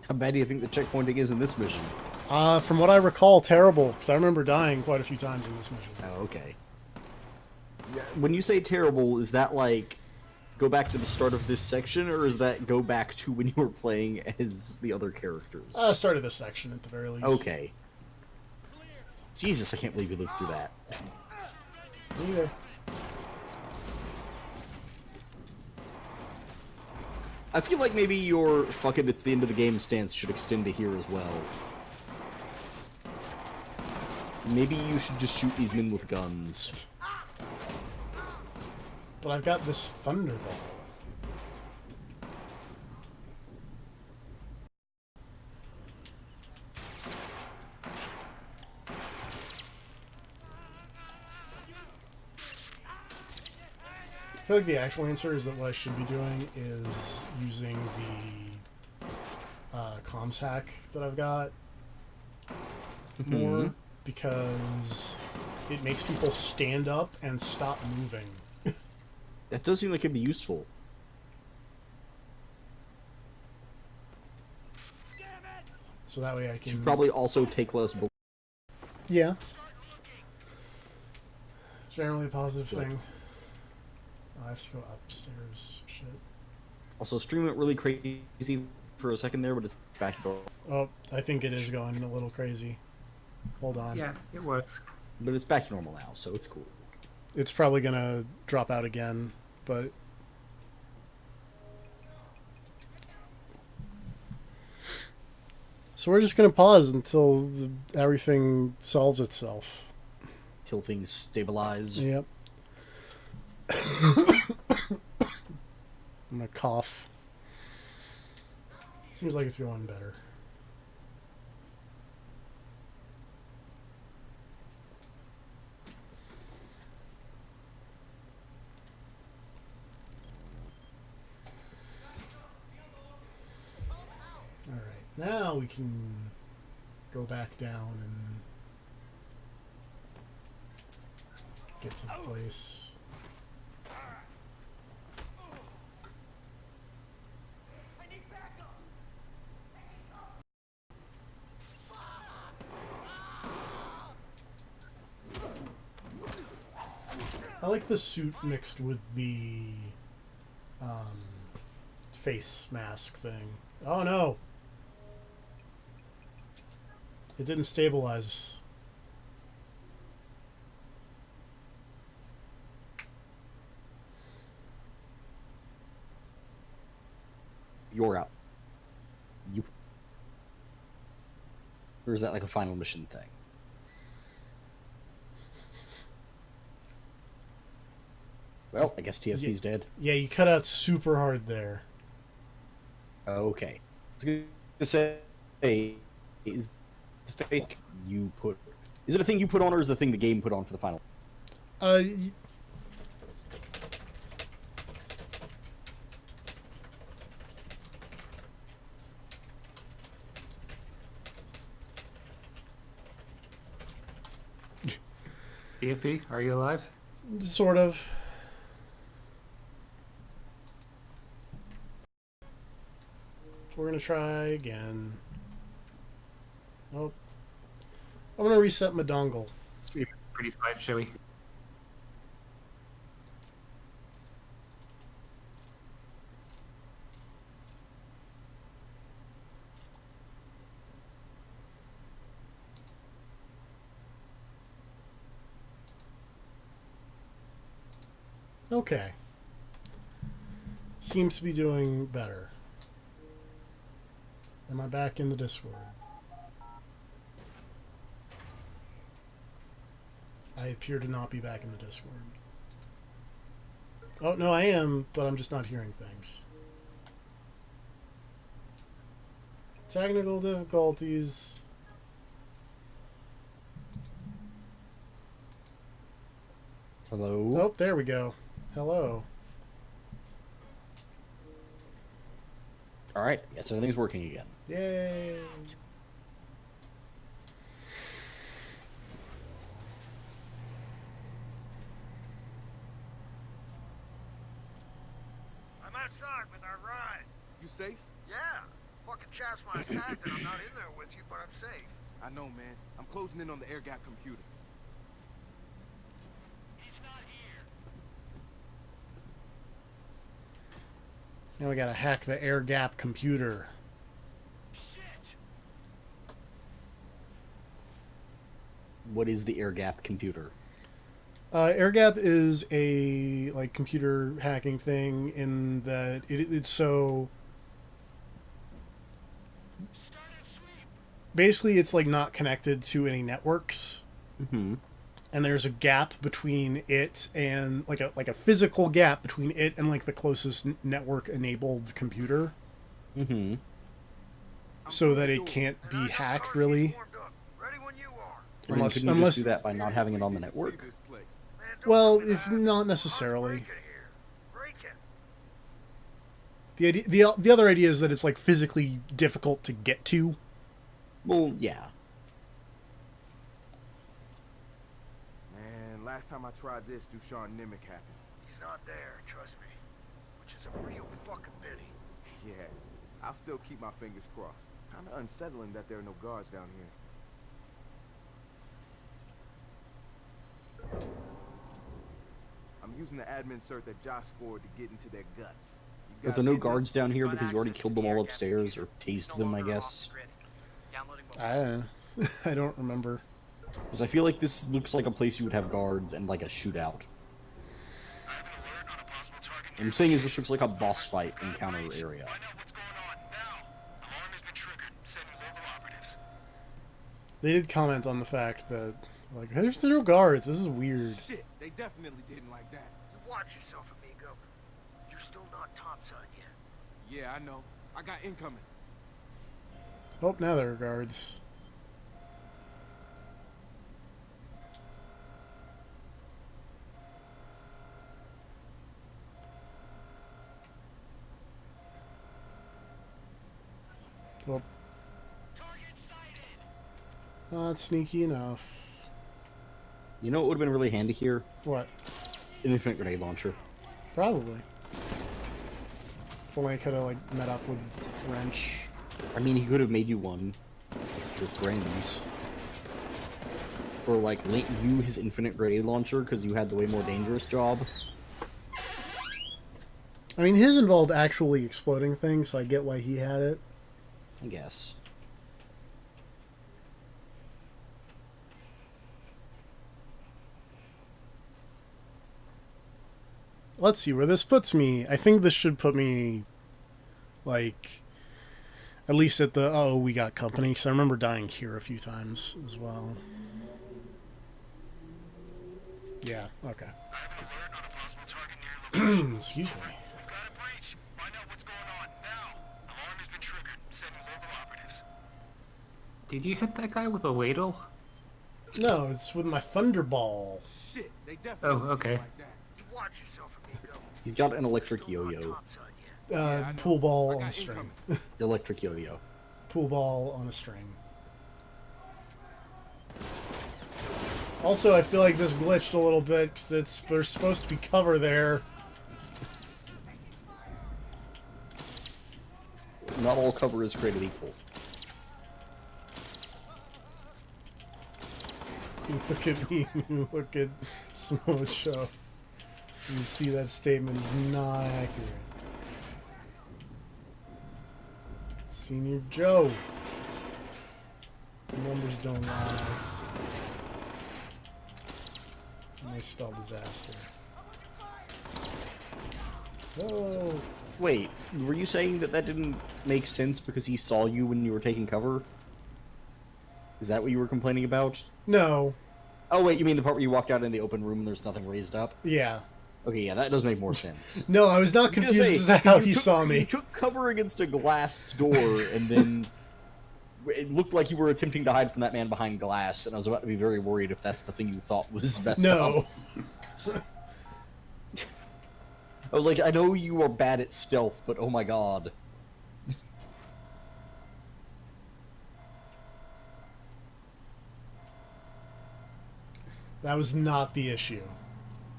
How bad do you think the checkpointing is in this mission? From what I recall, terrible, because I remember dying quite a few times in this mission. Oh, okay. When you say terrible, is that like go back to the start of this section, or is that go back to when you were playing as the other characters? Start of this section at the very least. Okay. Jesus, I can't believe you lived through that. Me either. I feel like maybe your fuck it, it's the end of the game stance should extend to here as well. Maybe you should just shoot these men with guns. But I've got this thunderball. I feel like the actual answer is that what I should be doing is using the comms hack that I've got more, because it makes people stand up and stop moving. That does seem like it'd be useful. So that way I can... Should probably also take less... Yeah. Generally a positive thing. I have to go upstairs. Shit. Also, stream went really crazy for a second there, but it's back to normal. Oh, I think it is going a little crazy. Hold on. Yeah, it was. But it's back to normal now, so it's cool. It's probably gonna drop out again, but... So we're just gonna pause until everything solves itself. Till things stabilize. Yep. I'm gonna cough. Seems like it's going better. Alright, now we can go back down and get to the place. like the suit mixed with the face mask thing. Oh no! It didn't stabilize. You're out. You. Or is that like a final mission thing? Well, I guess TFP's dead. Yeah, you cut out super hard there. Okay. I was gonna say, is the fake you put? Is it a thing you put on, or is it a thing the game put on for the final? Y- TFP, are you alive? Sort of. We're gonna try again. Oh. I'm gonna reset my dongle. Stream is pretty slideshowy. Okay. Seems to be doing better. Am I back in the Discord? I appear to not be back in the Discord. Oh, no, I am, but I'm just not hearing things. Technical difficulties. Hello? Oh, there we go. Hello. Alright, yes, everything's working again. Yay. I'm outside with our ride. You safe? Yeah. Fucking chaps my sack that I'm not in there with you, but I'm safe. I know, man. I'm closing in on the air gap computer. Now we gotta hack the air gap computer. What is the air gap computer? Air gap is a like computer hacking thing in that it's so. Basically, it's like not connected to any networks. Mm-hmm. And there's a gap between it and like a physical gap between it and like the closest network enabled computer. Mm-hmm. So that it can't be hacked really. Unless, couldn't you just do that by not having it on the network? Well, if not necessarily. The other idea is that it's like physically difficult to get to. Well, yeah. Man, last time I tried this, Dushan Nimmick happened. He's not there, trust me. Which is a real fucking pity. Yeah, I'll still keep my fingers crossed. Kinda unsettling that there are no guards down here. I'm using the admin cert that Josh scored to get into their guts. Are there no guards down here because you already killed them all upstairs, or tased them, I guess? I don't remember. Because I feel like this looks like a place you would have guards and like a shootout. What I'm saying is this looks like a boss fight encounter area. They did comment on the fact that, like, there's no guards. This is weird. Shit, they definitely didn't like that. You watch yourself, amigo. You're still not topside yet. Yeah, I know. I got incoming. Oh, now there are guards. Well, not sneaky enough. You know what would have been really handy here? What? An infinite grenade launcher. Probably. If only I could have, like, met up with Wrench. I mean, he could have made you one with your friends. or like lent you his infinite grenade launcher because you had the way more dangerous job. I mean, his involved actually exploding things, so I get why he had it. I guess. Let's see where this puts me. I think this should put me, like, at least at the, oh, we got company, because I remember dying here a few times as well. Yeah, okay. Excuse me. Did you hit that guy with a ladle? No, it's with my Thunderball. Shit, they definitely Oh, okay. like that. Watch yourself, amigo. He's got an electric yo-yo. Pool ball on a string. Electric yo-yo. Pool ball on a string. Also, I feel like this glitched a little bit, because there's supposed to be cover there. Not all cover is created equal. Look at me, look at Smocho. You see that statement is not accurate. Senior Joe. The numbers don't lie. And they spell disaster. Oh. Wait, were you saying that that didn't make sense because he saw you when you were taking cover? Is that what you were complaining about? No. Oh wait, you mean the part where you walked out in the open room and there's nothing raised up? Yeah. Okay, yeah, that does make more sense. No, I was not confused as to how he saw me. You took cover against a glass door, and then it looked like you were attempting to hide from that man behind glass, and I was about to be very worried if that's the thing you thought was messed up. I was like, I know you are bad at stealth, but oh my god. That was not the issue.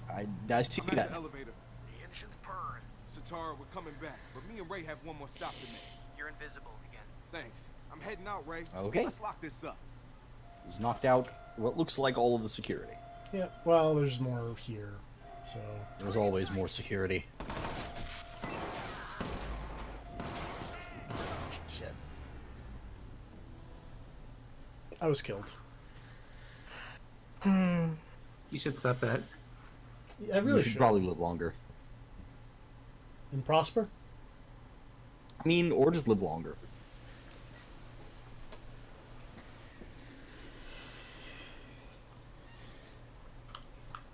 I see I'm at that. the elevator. The engine's purring. Satara, we're coming back, but me and Ray have one more stop to make. You're invisible again. Thanks. I'm heading out, Ray. Okay. Let's lock this up. He's knocked out what looks like all of the security. Yeah, well, there's more here, so... There's always more security. Shit. I was killed. You should stop that. I really You should probably live longer. And prosper? I mean, or just live longer.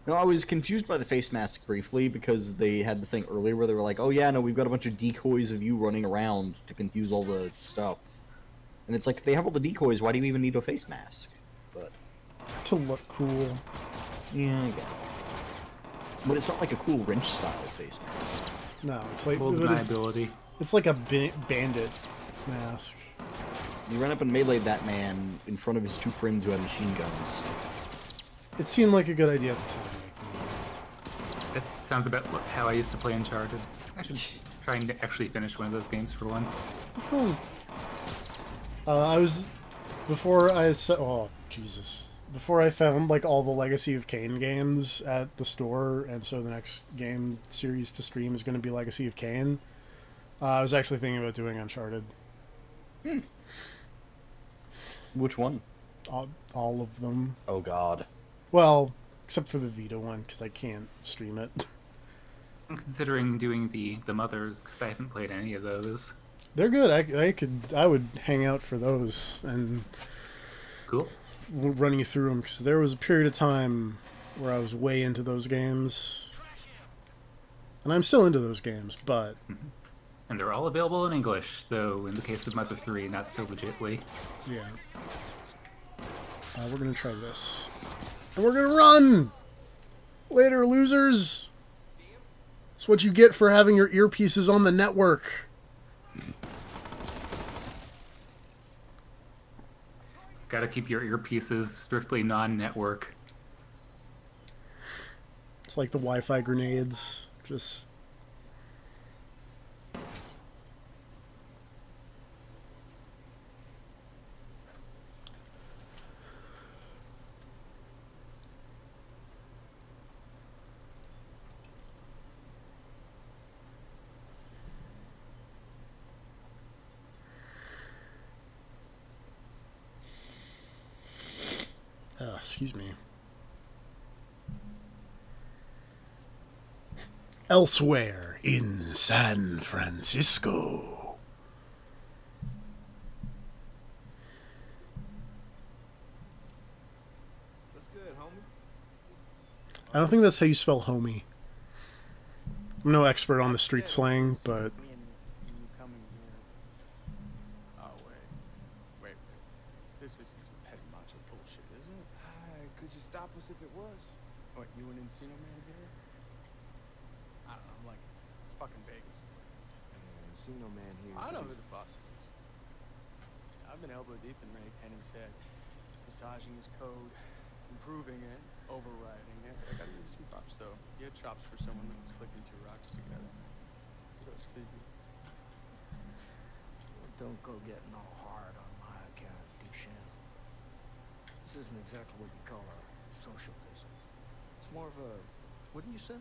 No, I was confused by the face mask briefly because they had the thing earlier where they were like, oh yeah, no, we've got a bunch of decoys of you running around to confuse all the stuff. And it's like, if they have all the decoys, why do you even need a face mask? But to look cool. Yeah, I guess. But it's not like a cool wrench style face mask. No, it's like... Full but deniability. It's like a bandit mask. You ran up and meleeed that man in front of his two friends who had machine guns. It seemed like a good idea at the time. That sounds about how I used to play Uncharted. I should try and actually finish one of those games for once. I was... Before I said... Oh, Jesus. Before I found, like, all the Legacy of Kain games at the store, and so the next game series to stream is going to be Legacy of Kain, I was actually thinking about doing Uncharted. Which one? All of them. Oh, God. Well, except for the Vita one, because I can't stream it. I'm considering doing the Mothers, because I haven't played any of those. They're good. I would hang out for those and cool running you through them, because there was a period of time where I was way into those games, and I'm still into those games, but and they're all available in English, though in the case of Mother 3, not so legitly. Yeah. We're gonna try this, and we're gonna run. Later, losers. That's what you get for having your earpieces on the network. Gotta keep your earpieces strictly non-network. It's like the Wi-Fi grenades. Just... Excuse me. Elsewhere in San Francisco. That's good, homie. I don't think that's how you spell homie. I'm no expert on the street slang, but Me and you coming here. Oh, wait. This isn't some petty macho bullshit, is it? Could you stop us if it was? What, you and Encino Man here? I don't know, I'm like, it's fucking Vegas. Encino Man here. I know who the boss is. I've been elbow deep in Ray Penny's head, massaging his code, improving it, overriding it. I gotta give you some props, though. You had chops for someone that was clicking two rocks together. Kudos to you. Don't go getting all hard on my account, Duchenne. This isn't exactly what you call a social visit. It's more of a, what did you say?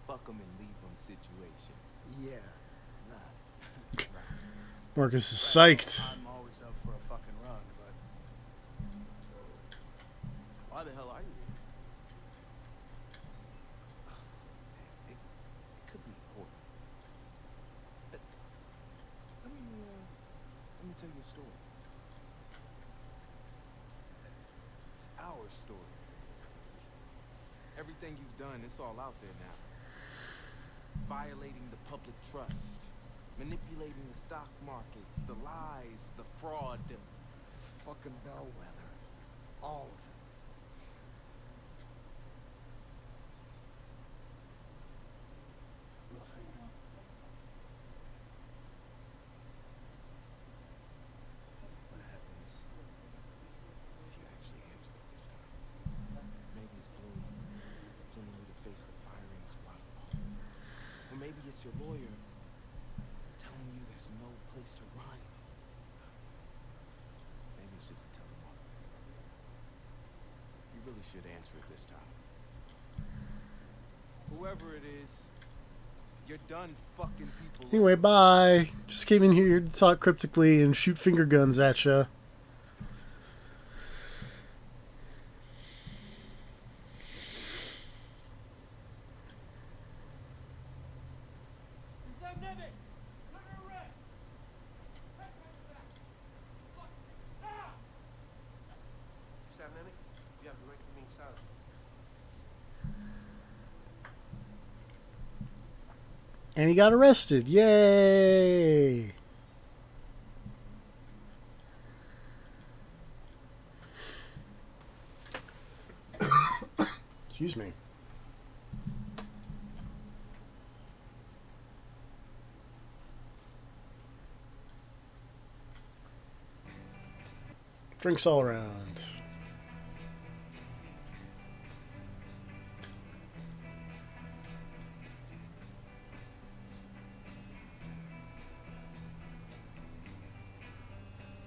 Fuck 'em and leave 'em situation. Yeah, that. Marcus is psyched. I'm always up for a fucking run, but why the hell are you here? It could be important. Let me tell you a story. Our story. Everything you've done, it's all out there now. Violating the public trust, manipulating the stock markets, the lies, the fraud. Fucking bellwether. All of it. Nothing. What happens if you actually answer it this time? Maybe it's Bloom sending you to face the firing squad. Or maybe it's your lawyer telling you there's no place to run. Maybe it's just a telemark. You really should answer it this time. Whoever it is, you're done fucking people. Anyway, bye. Just came in here to talk cryptically and shoot finger guns at ya. And he got arrested. Yay! Excuse me. Drinks all around.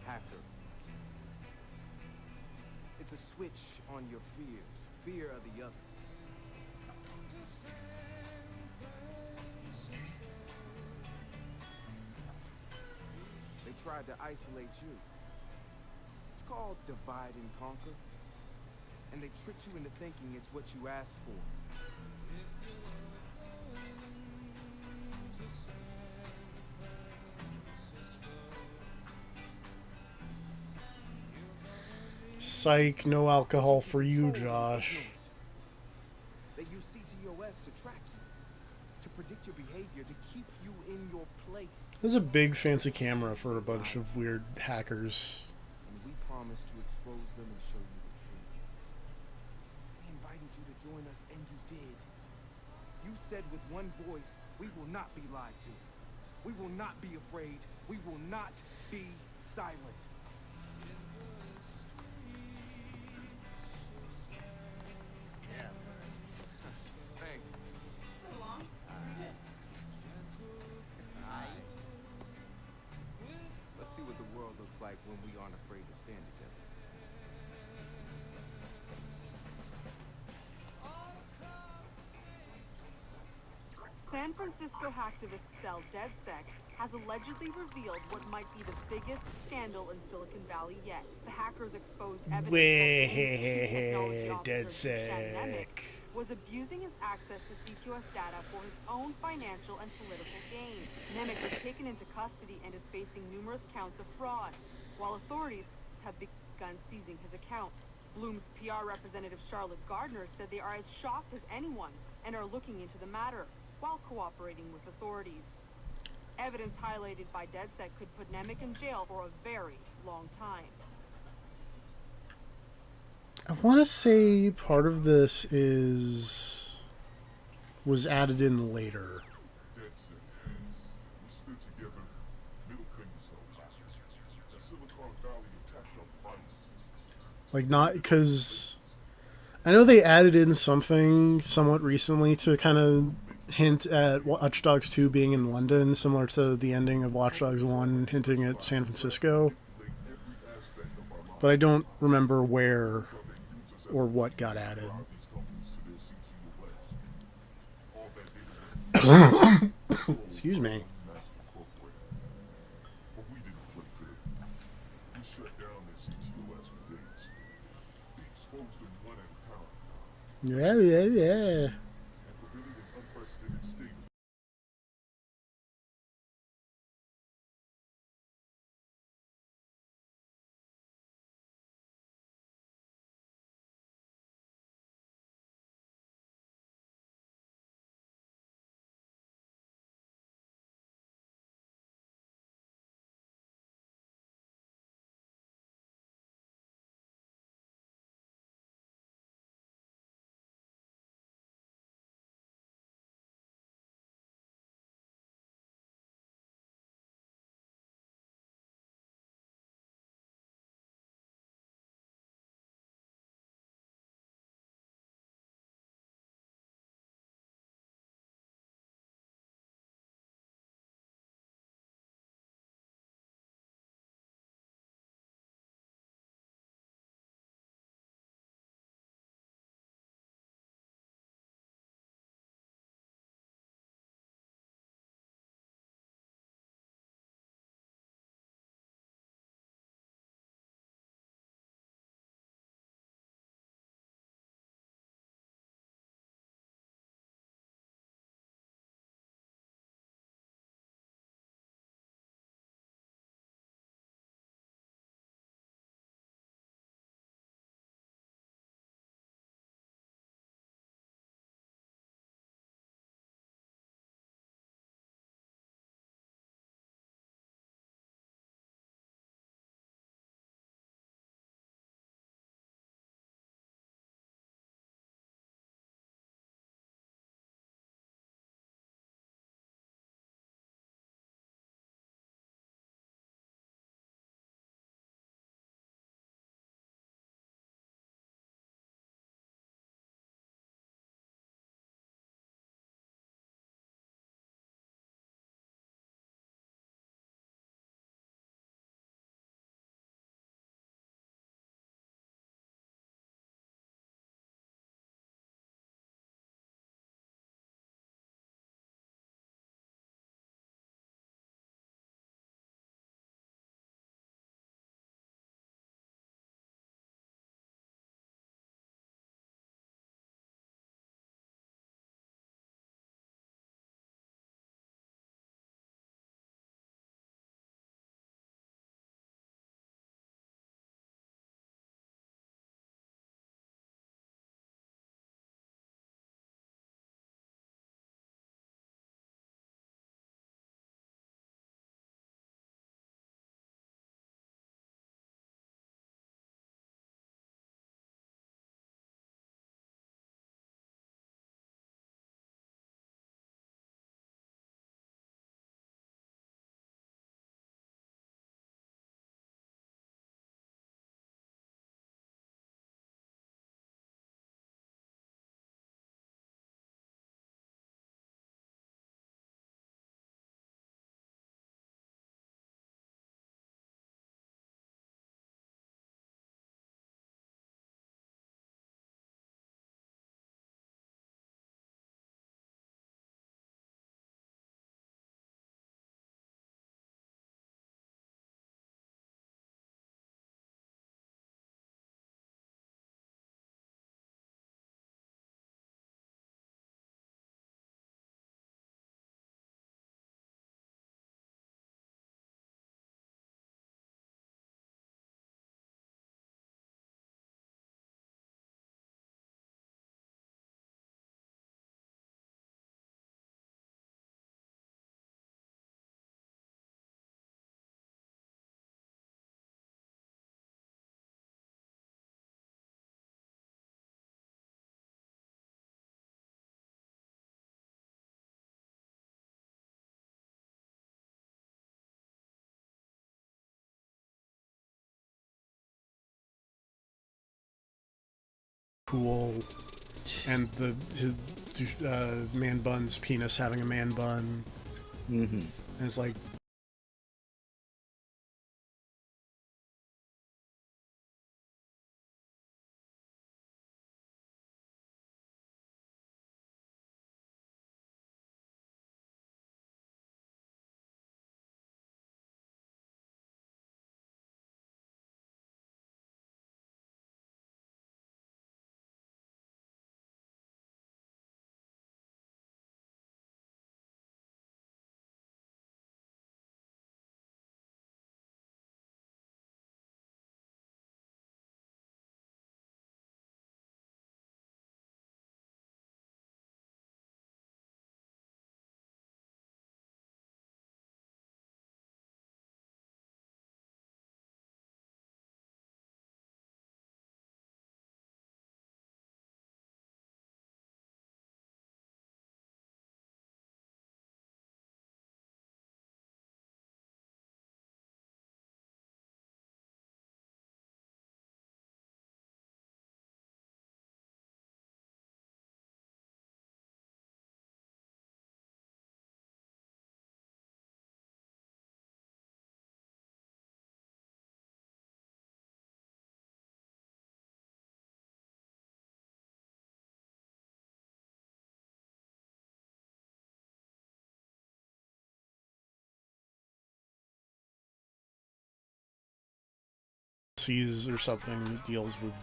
Hacker. It's a switch on your fears. Fear of the other. They tried to isolate you. It's called divide and conquer. And they tricked you into thinking it's what you asked for. Psych, no alcohol for you, Josh. They use CTOS to track you, to predict your behavior, to keep you in your place. There's a big fancy camera for a bunch of weird hackers. And we promised to expose them and show you the truth. We invited you to join us, and you did. You said with one voice, we will not be lied to. We will not be afraid. We will not be silent. Yeah. Thanks. Let's see what the world looks like when we aren't afraid to stand together. San Francisco hacktivists sell DedSec has allegedly revealed what might be the biggest scandal in Silicon Valley yet. The hackers exposed evidence that Bloom's chief technology officer, Dusan Nemec, was abusing his access to C2S data for his own financial and political gain. Nemec was taken into custody and is facing numerous counts of fraud, while authorities have begun seizing his accounts. Bloom's PR representative Charlotte Gardner said they are as shocked as anyone and are looking into the matter while cooperating with authorities. Evidence highlighted by DedSec could put Nemec in jail for a very long time. I want to say part of this was added in later. Like, not because I know they added in something somewhat recently to kind of hint at Watch Dogs 2 being in London, similar to the ending of Watch Dogs 1 hinting at San Francisco. But I don't remember where or what got added. Excuse me. Yeah. cool, and the man bun's penis having a man bun, Mm-hmm. and it's like. Or something that deals with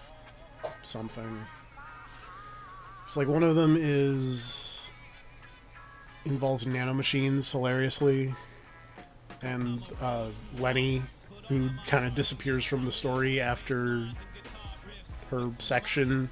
something. It's like one of them involves nanomachines hilariously, and Lenny, who kind of disappears from the story after her section.